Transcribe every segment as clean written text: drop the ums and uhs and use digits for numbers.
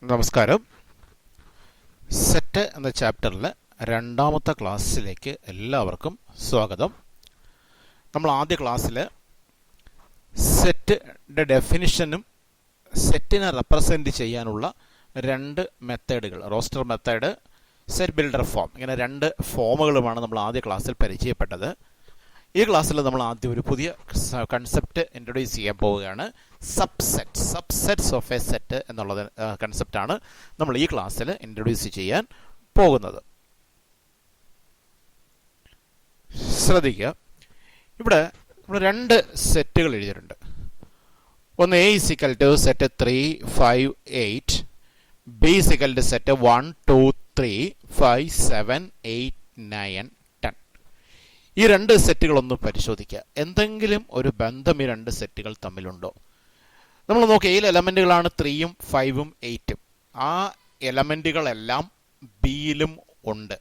നമസ്കാരം. സെറ്റ് എന്ന ചാപ്റ്ററിൽ രണ്ടാമത്തെ ക്ലാസ്സിലേക്ക് എല്ലാവർക്കും സ്വാഗതം. നമ്മൾ ആദ്യ ക്ലാസ്സിൽ സെറ്റിൻ്റെ ഡെഫിനിഷനും സെറ്റിനെ റെപ്രസെൻറ്റ് ചെയ്യാനുള്ള രണ്ട് മെത്തേഡുകൾ, roster method, set builder form, ഇങ്ങനെ രണ്ട് ഫോമുകളുമാണ് നമ്മൾ ആദ്യ ക്ലാസ്സിൽ പരിചയപ്പെട്ടത്. ഈ ക്ലാസ്സിൽ നമ്മൾ ആദ്യം ഒരു പുതിയ കൺസെപ്റ്റ് ഇൻട്രൊഡ്യൂസ് ചെയ്യാൻ പോവുകയാണ്. സബ്സെറ്റ്സ് ഓഫ് എ സെറ്റ് എന്നുള്ളത് കൺസെപ്റ്റാണ് നമ്മൾ ഈ ക്ലാസ്സിൽ ഇൻട്രൊഡ്യൂസ് ചെയ്യാൻ പോകുന്നത്. ശ്രദ്ധിക്കുക, ഇവിടെ നമ്മൾ രണ്ട് സെറ്റുകൾ എഴുതിയിട്ടുണ്ട്. ഒന്ന് A equal to set 3, 5, 8, B equal to set 1, 2, 3, 5, 7, 8, 9, 10. ഈ രണ്ട് സെറ്റുകളൊന്ന് പരിശോധിക്കുക. എന്തെങ്കിലും ഒരു ബന്ധം ഈ രണ്ട് സെറ്റുകൾ തമ്മിലുണ്ടോ? നമ്മൾ നോക്കുക, എയിൽ എലമെൻറ്റുകളാണ് 3ഉം 5ഉം 8ഉം. ആ എലമെൻറ്റുകളെല്ലാം ബിയിലും ഉണ്ട്.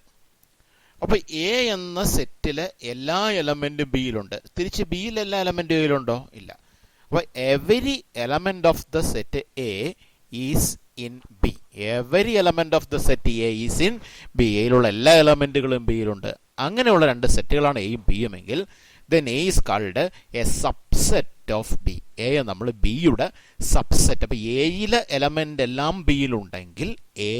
അപ്പോൾ എ എന്ന സെറ്റിലെ എല്ലാ എലമെൻറ്റും ബിയിലുണ്ട്. തിരിച്ച് ബിയിൽ എല്ലാ എലമെൻറ്റും എയിലുണ്ടോ? ഇല്ല. അപ്പോൾ every element of the set A is in B. Every element of the set A is in B. എയിലുള്ള എല്ലാ എലമെൻറ്റുകളും ബിയിലുണ്ട്. അങ്ങനെയുള്ള രണ്ട് സെറ്റുകളാണ് എയും ബിയും എങ്കിൽ then A is called a subset of B. A നമ്മൾ ബിയുടെ സബ്സെറ്റ്. അപ്പോൾ എയിലെ എലമെൻ്റ് എല്ലാം ബിയിലുണ്ടെങ്കിൽ എ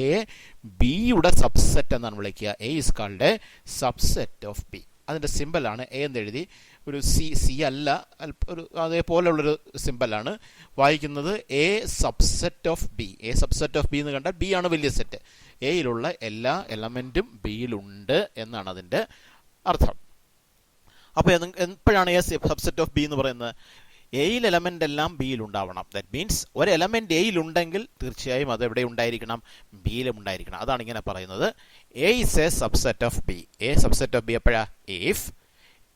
ബിയുടെ സബ്സെറ്റ് എന്നാണ് വിളിക്കുക. A is called a subset of B. അതിൻ്റെ സിമ്പലാണ് എ എന്നെഴുതി, ഒരു സി അല്ല, ഒരു അതേപോലെയുള്ളൊരു സിമ്പലാണ് വായിക്കുന്നത്. A subset of B. A subset of B എന്ന് കണ്ടാൽ ബി ആണ് വലിയ സെറ്റ്. എയിലുള്ള എല്ലാ എലമെൻറ്റും ബിയിലുണ്ട് എന്നാണ് അതിൻ്റെ അർത്ഥം. അപ്പോൾ എപ്പോഴാണ് എ സബ്സെറ്റ് ഓഫ് ബി എന്ന് പറയുന്നത്? എയിൽ എലമെൻ്റ് എല്ലാം ബിയിൽ ഉണ്ടാവണം. ദാറ്റ് മീൻസ് ഒരു എലമെൻറ്റ് എയിലുണ്ടെങ്കിൽ തീർച്ചയായും അത് എവിടെ ഉണ്ടായിരിക്കണം? ബിയിലും ഉണ്ടായിരിക്കണം. അതാണ് ഇങ്ങനെ പറയുന്നത്. A is a subset of B. A subset of B എപ്പോഴാണ്? If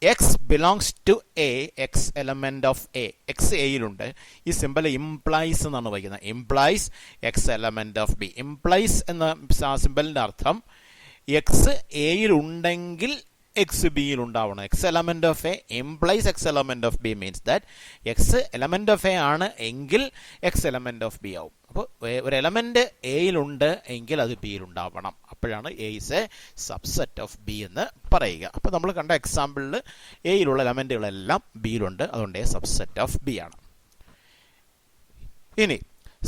x belongs to A, x element of A. X എയിലുണ്ട്. ഈ സിമ്പൽ ഇംപ്ലൈസ് എന്നാണ് വയ്ക്കുന്നത്. Implies x element of B. Implies എന്ന സിമ്പലിൻ്റെ അർത്ഥം എക്സ് എയിലുണ്ടെങ്കിൽ എക്സ് ബിയിൽ ഉണ്ടാവണം. X element of A implies x element of B means that X element of A ആണ് എങ്കിൽ എക്സ് എലമെൻ്റ് ഓഫ് ബി ആവും. അപ്പോൾ ഒരു എലമെൻ്റ് എയിലുണ്ട് എങ്കിൽ അത് ബിയിൽ ഉണ്ടാവണം. അപ്പോഴാണ് A is a subset of B എന്ന് പറയുക. അപ്പോൾ നമ്മൾ കണ്ട എക്സാമ്പിളിൽ എയിലുള്ള എലമെൻറ്റുകളെല്ലാം ബിയിലുണ്ട്, അതുകൊണ്ട് എ സബ്സെറ്റ് ഓഫ് ബി ആണ്. ഇനി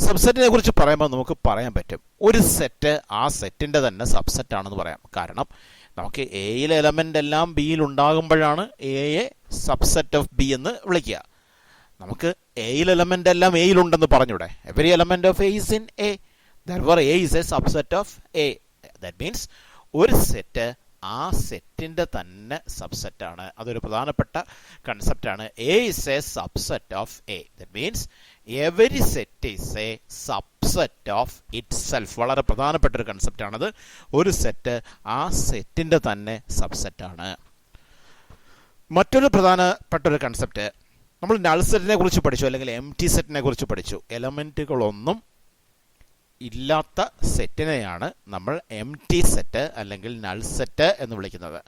സബ്സെറ്റിനെ കുറിച്ച് പറയുമ്പോൾ നമുക്ക് പറയാൻ പറ്റും, ഒരു സെറ്റ് ആ സെറ്റിൻ്റെ തന്നെ സബ്സെറ്റ് ആണെന്ന് പറയാം. കാരണം നമുക്ക് എയിലെ എലമെൻ്റ് എല്ലാം ബിയിൽ ഉണ്ടാകുമ്പോഴാണ് എയെ സബ്സെറ്റ് ഓഫ് ബി എന്ന് വിളിക്കുക. നമുക്ക് എയിൽ എലമെൻ്റ് എല്ലാം എയിലുണ്ടെന്ന് പറഞ്ഞൂടെ? Every element of A is in A, therefore A is a subset of A. That means ഒരു സെറ്റ് ആ സെറ്റിൻ്റെ തന്നെ സബ്സെറ്റാണ്. അതൊരു പ്രധാനപ്പെട്ട കൺസെപ്റ്റാണ്. A is a subset of A. That means every set is a subset of itself. വളരെ പ്രധാനപ്പെട്ട ഒരു കൺസെപ്റ്റാണത്. ഒരു സെറ്റ് ആ സെറ്റിൻ്റെ തന്നെ സബ്സെറ്റാണ്. മറ്റൊരു പ്രധാനപ്പെട്ട ഒരു കൺസെപ്റ്റ്, നമ്മൾ നൾ സെറ്റിനെ കുറിച്ച് പഠിച്ചു, അല്ലെങ്കിൽ എം ടി സെറ്റിനെ കുറിച്ച് പഠിച്ചു. എലമെൻറ്റുകളൊന്നും ഇല്ലാത്ത സെറ്റിനെയാണ് നമ്മൾ എം ടി സെറ്റ് അല്ലെങ്കിൽ നൾ സെറ്റ് എന്ന് വിളിക്കുന്നത്.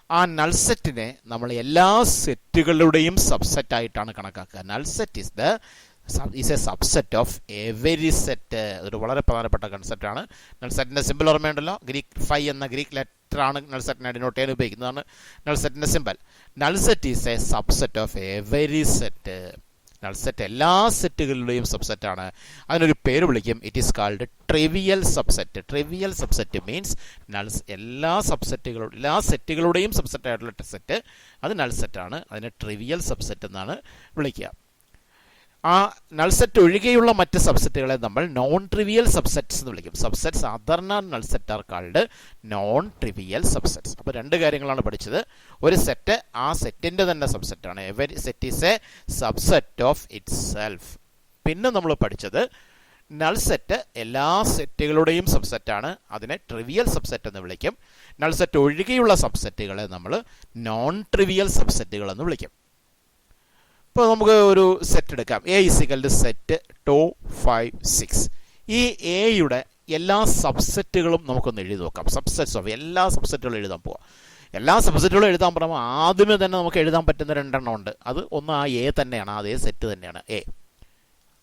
ആ നൾ സെറ്റിനെ നമ്മൾ എല്ലാ സെറ്റുകളുടെയും സബ്സെറ്റ് ആയിട്ടാണ് കണക്കാക്കുക. Null set is a subset of every set. അതൊരു വളരെ പ്രധാനപ്പെട്ട കൺസെപ്റ്റാണ്. നൾ സെറ്റിൻ്റെ സിമ്പിൾ ഓർമ്മയുണ്ടല്ലോ, ഗ്രീക്ക് ഫൈ എന്ന ഗ്രീക്ക് ലെറ്ററാണ് നൾ സെറ്റിനെ ഡിനോട്ട് ചെയ്യാൻ ഉപയോഗിക്കുന്നതാണ് നൾ സെറ്റിൻ്റെ simple. Null set is a subset of every set. Null set എല്ലാ സെറ്റുകളുടെയും സബ്സെറ്റാണ്. അതിനൊരു പേര് വിളിക്കും, it is called trivial subset. Trivial subset means എല്ലാ സെറ്റുകളുടെയും സബ്സെറ്റ് ആയിട്ടുള്ള സെറ്റ് അത് നൾ സെറ്റാണ്. അതിനെ ട്രിവിയൽ സബ്സെറ്റ് എന്നാണ് വിളിക്കുക. ആ നൾ സെറ്റ് ഒഴികെയുള്ള മറ്റ് സബ്സെറ്റുകളെ നമ്മൾ നോൺ ട്രിവിയൽ സബ്സെറ്റ്സ് എന്ന് വിളിക്കും. Subsets other than null set are called non trivial subsets. അപ്പോൾ രണ്ട് കാര്യങ്ങളാണ് പഠിച്ചത്. ഒരു സെറ്റ് ആ സെറ്റിൻ്റെ തന്നെ സബ്സെറ്റാണ്. Every set is a subset of itself. പിന്നെ നമ്മൾ പഠിച്ചത് നൾ സെറ്റ് എല്ലാ സെറ്റുകളുടെയും സബ്സെറ്റാണ്. അതിനെ ട്രിവിയൽ സബ്സെറ്റ് എന്ന് വിളിക്കും. നൾ സെറ്റ് ഒഴികെയുള്ള സബ്സെറ്റുകളെ നമ്മൾ നോൺ ട്രിവിയൽ സബ്സെറ്റുകൾ എന്ന് വിളിക്കും. ഇപ്പോൾ നമുക്ക് ഒരു സെറ്റ് എടുക്കാം. A equal to set 2, 5, 6. ഈ എയുടെ എല്ലാ സബ്സെറ്റുകളും നമുക്കൊന്ന് എഴുതി നോക്കാം. സബ്സെറ്റ്സ് ഓഫ് എല്ലാ സബ്സെറ്റുകളും എഴുതാൻ പോവാം. എല്ലാ സബ്സെറ്റുകളും എഴുതാൻ പറയുമ്പോൾ ആദ്യമേ തന്നെ നമുക്ക് എഴുതാൻ പറ്റുന്ന രണ്ടെണ്ണം ഉണ്ട്. അത് ഒന്ന് ആ എ തന്നെയാണ്, അതേ സെറ്റ് തന്നെയാണ് എ.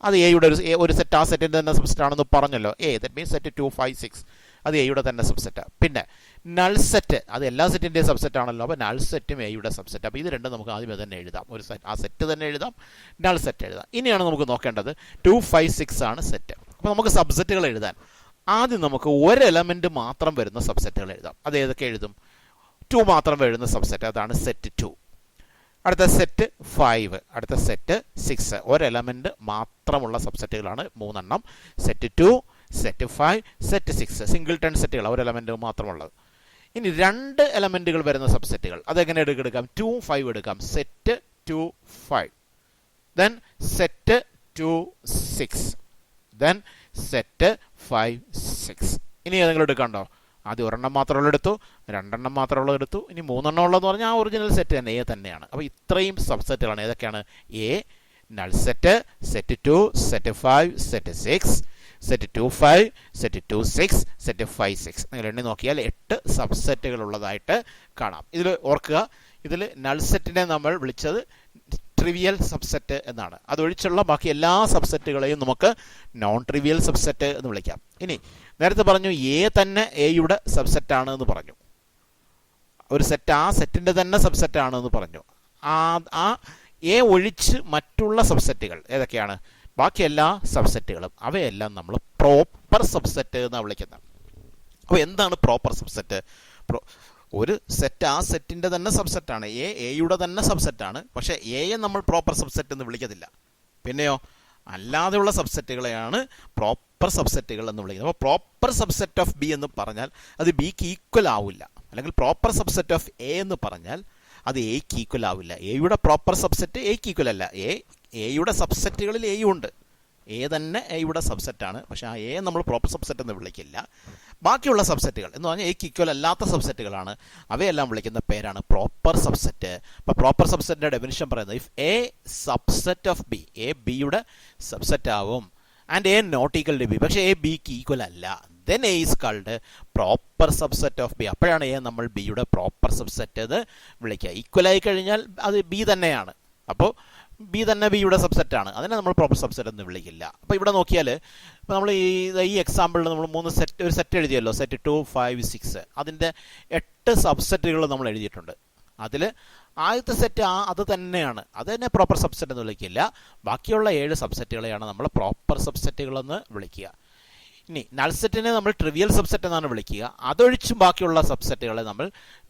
അത് എയുടെ ഒരു സെറ്റ് ആ സെറ്റിൻ്റെ തന്നെ സബ്സെറ്റ് ആണെന്ന് പറഞ്ഞല്ലോ. ദാറ്റ് മീൻസ് സെറ്റ് 2 5 6 അത് എയുടെ തന്നെ സബ്സെറ്റാണ്. പിന്നെ നൾ സെറ്റ് അത് എല്ലാ സെറ്റിൻ്റെയും സബ്സെറ്റ് ആണല്ലോ. അപ്പോൾ നൾ സെറ്റും എയുടെ സബ്സെറ്റ്. അപ്പോൾ ഇത് രണ്ടും നമുക്ക് ആദ്യമേ തന്നെ എഴുതാം. ഒരു സെറ്റ് ആ സെറ്റ് തന്നെ എഴുതാം, നൾ സെറ്റ് എഴുതാം. ഇനിയാണ് നമുക്ക് നോക്കേണ്ടത് 2 5 6 ആണ് സെറ്റ്. അപ്പോൾ നമുക്ക് സബ്സെറ്റുകൾ എഴുതാൻ ആദ്യം നമുക്ക് ഒരു എലമെൻറ്റ് മാത്രം വരുന്ന സബ്സെറ്റുകൾ എഴുതാം. അത് ഏതൊക്കെ എഴുതും? 2 മാത്രം വരുന്ന സബ്സെറ്റ്, അതാണ് സെറ്റ് 2. അടുത്ത സെറ്റ് 5, അടുത്ത സെറ്റ് 6. ഒരു എലമെൻറ്റ് മാത്രമുള്ള സബ്സെറ്റുകളാണ് 3 എണ്ണം. സെറ്റ് 2, സെറ്റ് 5, സെറ്റ് 6 സിംഗിൾട്ടൺ സെറ്റുകൾ, ഒരു എലമെൻറ്റ് മാത്രമുള്ളത്. ഇനി 2 എലമെൻറ്റുകൾ വരുന്ന സബ്സെറ്റുകൾ അതെങ്ങനെ എടുക്കാം? 2 5 എടുക്കാം. Set 2 5, then set 2 6, then set 5 6. ഇനി ഏതെങ്കിലും എടുക്കണ്ടോ? ആദ്യം ഒരെണ്ണം മാത്രമുള്ള എടുത്തു, 2 എണ്ണം മാത്രമുള്ളത് എടുത്തു, ഇനി 3 എണ്ണം ഉള്ളതെന്ന് പറഞ്ഞാൽ ആ ഒറിജിനൽ സെറ്റ് തന്നെ എ തന്നെയാണ്. അപ്പോൾ ഇത്രയും സബ്സെറ്റുകളാണ്. ഏതൊക്കെയാണ്? A null set, set 2, set 5, set 6, set 2 5, set 2 6, set 5 6. നിങ്ങൾ എണ്ണി നോക്കിയാൽ 8 സബ്സെറ്റുകൾ ഉള്ളതായിട്ട് കാണാം. ഇതിൽ ഓർക്കുക, ഇതിൽ നൾ സെറ്റിനെ നമ്മൾ വിളിച്ചത് ട്രിവിയൽ സബ്സെറ്റ് എന്നാണ്. അതൊഴിച്ചുള്ള ബാക്കി എല്ലാ സബ്സെറ്റുകളെയും നമുക്ക് നോൺ ട്രിവിയൽ സബ്സെറ്റ് എന്ന് വിളിക്കാം. ഇനി നേരത്തെ പറഞ്ഞു എ തന്നെ എയുടെ സബ്സെറ്റാണ് എന്ന് പറഞ്ഞു. ഒരു സെറ്റ് ആ സെറ്റിൻ്റെ തന്നെ സബ്സെറ്റാണ് എന്ന് പറഞ്ഞു. ആ എ ഒഴിച്ച് മറ്റുള്ള സബ്സെറ്റുകൾ ഏതൊക്കെയാണ്? ബാക്കി എല്ലാ സബ്സെറ്റുകളും അവയെല്ലാം നമ്മൾ പ്രോപ്പർ സബ്സെറ്റ് എന്നാണ് വിളിക്കുന്നത്. അപ്പോൾ എന്താണ് പ്രോപ്പർ സബ്സെറ്റ്? ഒരു സെറ്റ് ആ സെറ്റിൻ്റെ തന്നെ സബ്സെറ്റാണ്. എയുടെ തന്നെ സബ്സെറ്റാണ്. പക്ഷേ എയെ നമ്മൾ പ്രോപ്പർ സബ്സെറ്റ് എന്ന് വിളിക്കത്തില്ല. പിന്നെയോ അല്ലാതെയുള്ള സബ്സെറ്റുകളെയാണ് പ്രോപ്പർ സബ്സെറ്റുകൾ എന്ന് വിളിക്കുന്നത്. അപ്പോൾ പ്രോപ്പർ സബ്സെറ്റ് ഓഫ് ബി എന്ന് പറഞ്ഞാൽ അത് ബിക്ക് ഈക്വൽ ആവില്ല. അല്ലെങ്കിൽ പ്രോപ്പർ സബ്സെറ്റ് ഓഫ് എ എന്ന് പറഞ്ഞാൽ അത് എക്ക് ഈക്വൽ ആവില്ല. എയുടെ പ്രോപ്പർ സബ്സെറ്റ് എക്ക് ഈക്വൽ അല്ല. എയുടെ സബ്സെറ്റുകളിൽ എയും ഉണ്ട്. എ തന്നെ എയുടെ സബ്സെറ്റാണ്. പക്ഷേ ആ എ നമ്മൾ പ്രോപ്പർ സബ്സെറ്റ് എന്ന് വിളിക്കില്ല. ബാക്കിയുള്ള സബ്സെറ്റുകൾ എന്ന് പറഞ്ഞാൽ എക്ക് ഈക്വൽ അല്ലാത്ത സബ്സെറ്റുകളാണ്. അവയെല്ലാം വിളിക്കുന്ന പേരാണ് പ്രോപ്പർ സബ്സെറ്റ്. അപ്പോൾ പ്രോപ്പർ സബ്സെറ്റിൻ്റെ ഡെഫിനിഷൻ പറയുന്നത് if A subset of B, A ബിയുടെ സബ്സെറ്റ് ആവും, and A not equal to B, പക്ഷേ എ ബിക്ക് ഈക്വൽ അല്ല, then A is called proper subset of B. അപ്പോഴാണ് എ നമ്മൾ ബിയുടെ പ്രോപ്പർ സബ്സെറ്റ് എന്ന് വിളിക്കുക. ഈക്വൽ ആയി കഴിഞ്ഞാൽ അത് ബി തന്നെയാണ്. അപ്പോൾ ബി തന്നെ ബിയുടെ സബ്സെറ്റാണ്. അതിനെ നമ്മൾ പ്രോപ്പർ സബ്സെറ്റ് എന്ന് വിളിക്കില്ല. അപ്പോൾ ഇവിടെ നോക്കിയാൽ ഇപ്പോൾ നമ്മൾ ഈ എക്സാമ്പിളിൽ നമ്മൾ ഒരു സെറ്റ് എഴുതിയല്ലോ, സെറ്റ് 2 5 6. അതിൻ്റെ 8 സബ്സെറ്റുകൾ നമ്മൾ എഴുതിയിട്ടുണ്ട്. അതിൽ ആദ്യത്തെ സെറ്റ് അത് തന്നെയാണ്, അത് തന്നെ പ്രോപ്പർ സബ്സെറ്റ് എന്ന് വിളിക്കില്ല. ബാക്കിയുള്ള 7 സബ്സെറ്റുകളെയാണ് നമ്മൾ പ്രോപ്പർ സബ്സെറ്റുകളെന്ന് വിളിക്കുക. ഇനി നൾ സെറ്റിനെ നമ്മൾ ട്രിവിയൽ സബ്സെറ്റ് എന്നാണ് വിളിക്കുക. അതൊഴിച്ചും ബാക്കിയുള്ള സബ്സെറ്റുകളെ നമ്മൾ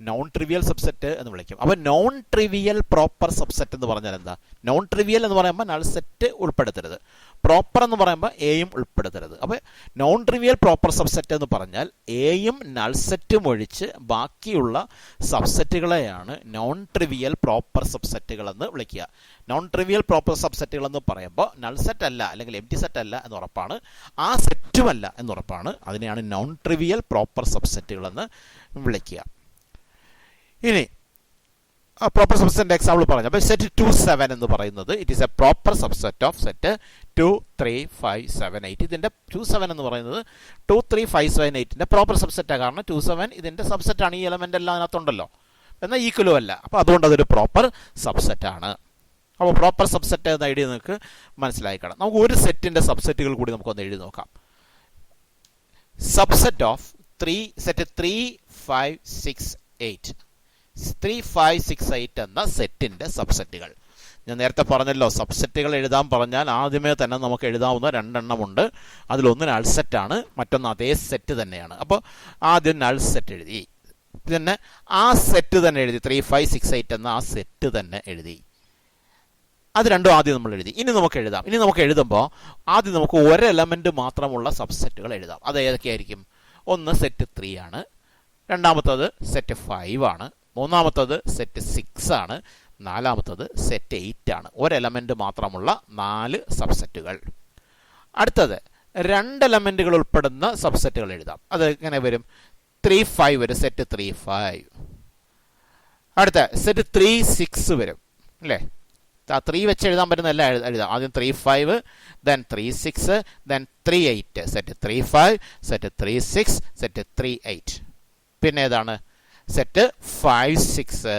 നോൺ ട്രിവിയൽ സബ്സെറ്റ് എന്ന് വിളിക്കും. അപ്പോൾ നോൺ ട്രിവിയൽ പ്രോപ്പർ സബ്സെറ്റ് എന്ന് പറഞ്ഞാൽ എന്താ? നോൺ ട്രിവിയൽ എന്ന് പറയുമ്പോൾ നൾ സെറ്റ് ഉൾപ്പെടുത്തരുത്, പ്രോപ്പർ എന്ന് പറയുമ്പോൾ എയും ഉൾപ്പെടുത്തരുത്. അപ്പോൾ നോൺ ട്രിവിയൽ പ്രോപ്പർ സബ്സെറ്റ് എന്ന് പറഞ്ഞാൽ എയും നൾ സെറ്റും ഒഴിച്ച് ബാക്കിയുള്ള സബ്സെറ്റുകളെയാണ് നോൺ ട്രിവിയൽ പ്രോപ്പർ സബ്സെറ്റുകൾ എന്ന് വിളിക്കുക. നോൺ ട്രിവിയൽ പ്രോപ്പർ സബ്സെറ്റുകൾ എന്ന് പറയുമ്പോൾ നൾ സെറ്റ് അല്ല അല്ലെങ്കിൽ എംപ്റ്റി സെറ്റ് അല്ല എന്ന് ഉറപ്പാണ്, ആ സെറ്റുമല്ല എന്നുറപ്പാണ്. അതിനെയാണ് നോൺ ട്രിവിയൽ പ്രോപ്പർ സബ്സെറ്റുകൾ എന്ന് വിളിക്കുക. ഇനി പ്രോപ്പർ സബ്സെറ്റിന്റെ എക്സാമ്പിൾ പറഞ്ഞു. അപ്പോൾ സെറ്റ് 2 7 എന്ന് പറയുന്നത് it is a proper subset of set 2 3 5 7 8. ഇതിന്റെ 2 7 എന്ന് പറയുന്നത് 2 3 5 7 8ന്റെ പ്രോപ്പർ സബ്സെറ്റാണ്. കാരണം 2 7 ഇതിന്റെ സബ്സെറ്റാണ്. ഈ എലമെന്റ് എല്ലാം അതിനകത്തുണ്ടല്ലോ, എന്നാൽ ഈക്വലും അല്ല. അപ്പോൾ അതുകൊണ്ട് അതൊരു പ്രോപ്പർ സബ്സെറ്റാണ്. അപ്പോൾ പ്രോപ്പർ സബ്സെറ്റ് എന്ന ഐഡിയ നിങ്ങൾക്ക് മനസ്സിലായിക്കണം. നമുക്ക് ഒരു സെറ്റിന്റെ സബ്സെറ്റുകൾ കൂടി നമുക്കൊന്ന് എഴുതി നോക്കാം. Subset of set 3 5 6 8. 3 5 6 8 എന്ന സെറ്റിന്റെ സബ്സെറ്റുകൾ ഞാൻ നേരത്തെ പറഞ്ഞല്ലോ. സബ്സെറ്റുകൾ എഴുതാൻ പറഞ്ഞാൽ ആദ്യമേ തന്നെ നമുക്ക് എഴുതാവുന്ന 2 എണ്ണമുണ്ട്. അതിലൊന്ന് നൾ സെറ്റാണ്, മറ്റൊന്ന് അതേ സെറ്റ് തന്നെയാണ്. അപ്പോൾ ആദ്യം നൾ സെറ്റ് എഴുതി, പിന്നെ ആ സെറ്റ് തന്നെ എഴുതി. 3 5 6 8 എന്ന ആ സെറ്റ് തന്നെ എഴുതി. അത് രണ്ടും ആദ്യം നമ്മൾ എഴുതി. ഇനി നമുക്ക് എഴുതുമ്പോൾ ആദ്യം നമുക്ക് ഒരു എലമെന്റ് മാത്രമുള്ള സബ്സെറ്റുകൾ എഴുതാം. അത് ഏതൊക്കെയായിരിക്കും? ഒന്ന് സെറ്റ് 3 ആണ്, രണ്ടാമത്തത് സെറ്റ് 5 ആണ്, മൂന്നാമത്തത് സെറ്റ് 6 ആണ്, നാലാമത്തത് സെറ്റ് 8 ആണ്. ഒരു എലമെന്റ് മാത്രമുള്ള 4 സബ്സെറ്റുകൾ. അടുത്തത് 2 എലമെന്റുകൾ ഉൾപ്പെടുന്ന സബ്സെറ്റുകൾ എഴുതാം. അത് എങ്ങനെ വരും? 3 5 വരും, സെറ്റ് 3 5. അടുത്ത സെറ്റ് 3 6 വരും അല്ലേ? 3 വെച്ച് എഴുതാൻ പറ്റുന്ന എല്ലാം എഴുതാം. ആദ്യം 3 5, then 3 6, then 3 8. Set 3 5, set 3 6, set 3 8. പിന്നെ ഏതാണ്? സെറ്റ് 5 6.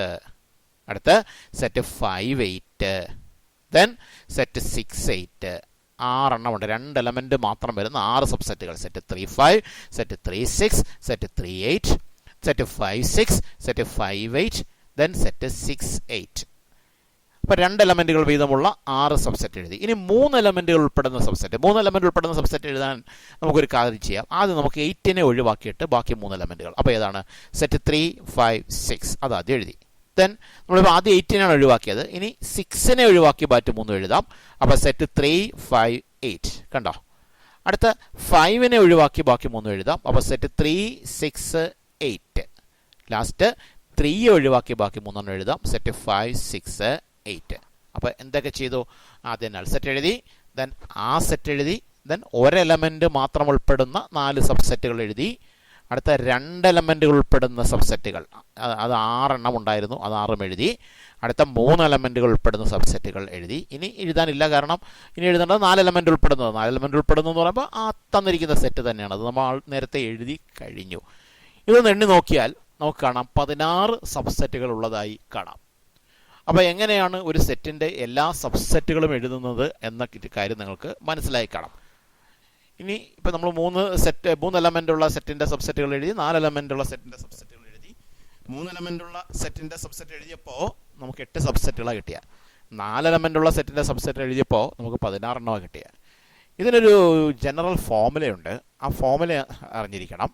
അടുത്ത സെറ്റ് 5 8, ദെൻ സെറ്റ് 6 8. 6 2 എലമെൻറ്റ് മാത്രം വരുന്ന 6 സബ്സെറ്റുകൾ. Set 3 5, set 3 6, set 3 8, set 5 6, set 5 8, then set 6 8. അപ്പോൾ 2 എലമെൻറ്റുകൾ വീതമുള്ള 6 സബ്സെറ്റ് എഴുതി. ഇനി 3 എലമെൻറ്റുകൾ ഉൾപ്പെടുന്ന സബ്സെറ്റ്. 3 എലമെൻറ്റ് ഉൾപ്പെടുന്ന സബ്സെറ്റ് എഴുതാൻ നമുക്കൊരു കാര്യം ചെയ്യാം. ആദ്യം നമുക്ക് 8നെ ഒഴിവാക്കിയിട്ട് ബാക്കി 3 എലമെൻറ്റുകൾ. അപ്പോൾ ഏതാണ്? സെറ്റ് 3 5 6 അത് ആദ്യം എഴുതി. ദെൻ നമ്മളിപ്പോൾ ആദ്യം 8നെയാണ് ഒഴിവാക്കിയത്. ഇനി 6നെ ഒഴിവാക്കി ബാക്കി 3 എഴുതാം. അപ്പോൾ സെറ്റ് 3 5 8 കണ്ടോ. അടുത്ത 5നെ ഒഴിവാക്കി ബാക്കി 3 എഴുതാം. അപ്പോൾ സെറ്റ് 3 6 8. ലാസ്റ്റ് 3 ഒഴിവാക്കി ബാക്കി 3 എഴുതാം. സെറ്റ് 5 6 8. അപ്പോൾ എന്തൊക്കെ ചെയ്തു? ആദ്യം നൾ സെറ്റ് എഴുതി, ദെൻ ആ സെറ്റ് എഴുതി, ദെൻ ഒരു എലമെൻറ്റ് മാത്രം ഉൾപ്പെടുന്ന 4 സബ്സെറ്റുകൾ എഴുതി. അടുത്ത 2 എലമെൻറ്റുകൾ ഉൾപ്പെടുന്ന സബ്സെറ്റുകൾ, അത് 6 ഉണ്ടായിരുന്നു, അത് 6 എഴുതി. അടുത്ത 3 എലമെൻറ്റുകൾ ഉൾപ്പെടുന്ന സബ്സെറ്റുകൾ എഴുതി. ഇനി എഴുതാനില്ല, കാരണം ഇനി എഴുതേണ്ടത് 4 എലമെൻറ്റ് ഉൾപ്പെടുന്നത്. 4 എലമെൻറ്റ് ഉൾപ്പെടുന്നു എന്ന് പറയുമ്പോൾ ആ തന്നിരിക്കുന്ന സെറ്റ് തന്നെയാണ്. അത് നമ്മൾ നേരത്തെ എഴുതി കഴിഞ്ഞു. ഇതൊന്ന് എണ്ണി നോക്കിയാൽ നമുക്ക് കാണാം 16 സബ്സെറ്റുകൾ ഉള്ളതായി കാണാം. അപ്പോൾ എങ്ങനെയാണ് ഒരു സെറ്റിൻ്റെ എല്ലാ സബ്സെറ്റുകളും എഴുതുന്നത് എന്ന കാര്യം നിങ്ങൾക്ക് മനസ്സിലായി കാണാം. ഇനി ഇപ്പോൾ നമ്മൾ 3 എലമെൻ്റുള്ള സെറ്റിൻ്റെ സബ്സെറ്റുകൾ എഴുതി, 4 എലമെൻ്റുള്ള സെറ്റിൻ്റെ സബ്സെറ്റുകൾ എഴുതി. 3 എലമെൻ്റുള്ള സെറ്റിൻ്റെ സബ്സെറ്റ് എഴുതിയപ്പോൾ നമുക്ക് 8 സബ്സെറ്റുകളാണ് കിട്ടിയ. 4 എലമെൻ്റുള്ള സെറ്റിൻ്റെ സബ്സെറ്റ് എഴുതിയപ്പോൾ നമുക്ക് 16 കിട്ടിയ. ഇതിനൊരു ജനറൽ ഫോമുലയുണ്ട്. ആ ഫോമുല അറിഞ്ഞിരിക്കണം.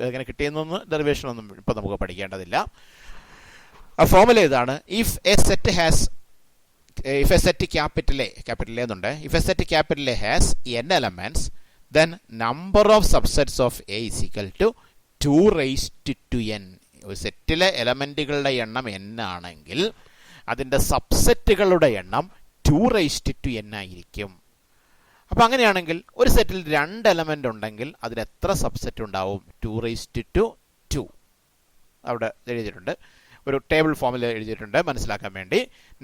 എങ്ങനെ കിട്ടിയെന്നൊന്ന് ഡെറിവേഷനൊന്നും ഇപ്പോൾ നമുക്ക് പഠിക്കേണ്ടതില്ല. ആ ഫോമുല ഇതാണ്: if a set capital A എന്നുണ്ട്, if a set capital A has n elements, then number of subsets of A is equal to 2 raised to n. ഒരു സെറ്റിലെ എലമെൻറ്റുകളുടെ എണ്ണം n ആണെങ്കിൽ അതിൻ്റെ സബ്സെറ്റുകളുടെ എണ്ണം 2 raised to n ആയിരിക്കും. അപ്പോൾ അങ്ങനെയാണെങ്കിൽ ഒരു സെറ്റിൽ 2 എലമെൻ്റ് ഉണ്ടെങ്കിൽ അതിൽ എത്ര സബ്സെറ്റ് ഉണ്ടാവും? 2 raised to 2. അവിടെ എഴുതിയിട്ടുണ്ട്, ഒരു ടേബിൾ ഫോമിൽ എഴുതിയിട്ടുണ്ട് മനസ്സിലാക്കാൻ വേണ്ടി.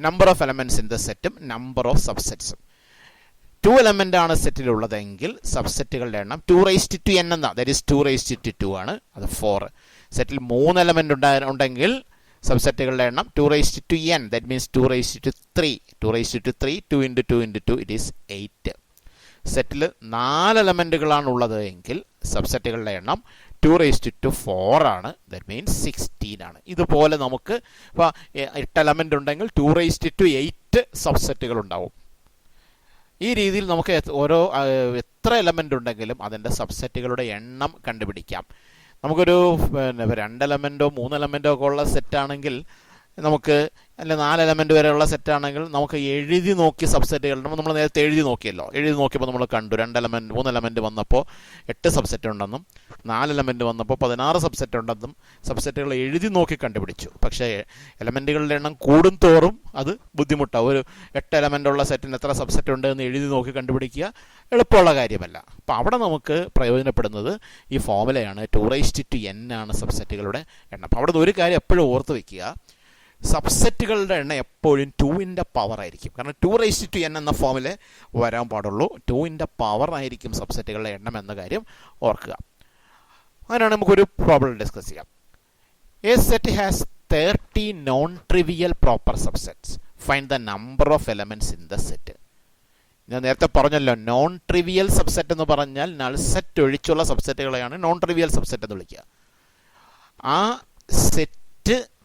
Number of elements in the സെറ്റും നമ്പർ ഓഫ് സബ്സെറ്റ്സും. 2 എലമെൻ്റ് ആണ് സെറ്റിലുള്ളതെങ്കിൽ സബ്സെറ്റുകളുടെ എണ്ണം 2 raised to n എന്നാണ്. ദാറ്റ് ഈസ് 2 raised to 2 ആണ്, അത് 4. സെറ്റിൽ 3 എലമെൻ്റ് ഉണ്ടെങ്കിൽ സബ്സെറ്റുകളുടെ എണ്ണം 2 raised to n, that means 2 raised to 3. 2 raised to 3, 2 into 2 into 2, it is 8. സെറ്റിൽ 4 എലമെൻറ്റുകളാണ് ഉള്ളത് എങ്കിൽ സബ്സെറ്റുകളുടെ എണ്ണം 2 raised to 4 ആണ്, ദാറ്റ് മീൻസ് 16 ആണ്. ഇതുപോലെ നമുക്ക് ഇപ്പോൾ 8 എലമെൻ്റ് ഉണ്ടെങ്കിൽ 2 raised to 8 സബ്സെറ്റുകൾ ഉണ്ടാവും. ഈ രീതിയിൽ നമുക്ക് എത്ര എലമെൻ്റ് ഉണ്ടെങ്കിലും അതിൻ്റെ സബ്സെറ്റുകളുടെ എണ്ണം കണ്ടുപിടിക്കാം. നമുക്കൊരു 2 എലമെൻറ്റോ 3 എലമെൻറ്റോ ഒക്കെ ഉള്ള സെറ്റാണെങ്കിൽ നമുക്ക്, അല്ല 4 എലമെൻറ്റ് വരെയുള്ള സെറ്റാണെങ്കിൽ നമുക്ക് എഴുതി നോക്കി സബ്സെറ്റുകൾ നമ്മൾ നേരത്തെ എഴുതി നോക്കിയല്ലോ. എഴുതി നോക്കിയപ്പോൾ നമ്മൾ കണ്ടു 2 എലമെൻറ്റ് 3 എലമെൻറ്റ് വന്നപ്പോൾ 8 സബ്സെറ്റ് ഉണ്ടെന്നും 4 എലമെൻറ്റ് വന്നപ്പോൾ 16 സബ്സെറ്റ് ഉണ്ടെന്നും സബ്സെറ്റുകൾ എഴുതി നോക്കി കണ്ടുപിടിച്ചു. പക്ഷേ എലമെൻറ്റുകളുടെ എണ്ണം കൂടും തോറും അത് ബുദ്ധിമുട്ടാണ്. ഒരു 8 എലമെൻ്റുള്ള സെറ്റിന് എത്ര സബ്സെറ്റ് ഉണ്ട് എന്ന് എഴുതി നോക്കി കണ്ടുപിടിക്കുക എളുപ്പമുള്ള കാര്യമല്ല. അപ്പോൾ അവിടെ നമുക്ക് പ്രയോജനപ്പെടുന്നത് ഈ ഫോമുലയാണ്. 2 raised to n ആണ് സബ്സെറ്റുകളുടെ എണ്ണം. അപ്പോൾ അവിടെ നിന്ന് ഒരു കാര്യം എപ്പോഴും ഓർത്ത് വയ്ക്കുക, സബ്സെറ്റുകളുടെ എണ്ണം എപ്പോഴും 2ൻ്റെ പവർ ആയിരിക്കും. കാരണം 2 raised to n എന്ന ഫോമിൽ വരാൻ പാടുള്ളൂ. 2ൻ്റെ പവർ ആയിരിക്കും സബ്സെറ്റുകളുടെ എണ്ണം എന്ന കാര്യം ഓർക്കുക. അങ്ങനെയാണ് നമുക്കൊരു പ്രോബ്ലം ഡിസ്കസ് ചെയ്യാം. A set has 30 non trivial proper subsets. Find the number of elements in the set. ഞാൻ നേരത്തെ പറഞ്ഞല്ലോ, നോൺ ട്രിവിയൽ സബ്സെറ്റ് എന്ന് പറഞ്ഞാൽ നൾ സെറ്റ് ഒഴിച്ചുള്ള സബ്സെറ്റുകളെയാണ് നോൺ ട്രിവിയൽ സബ്സെറ്റ് എന്ന് വിളിക്കുക. ആ സെറ്റ്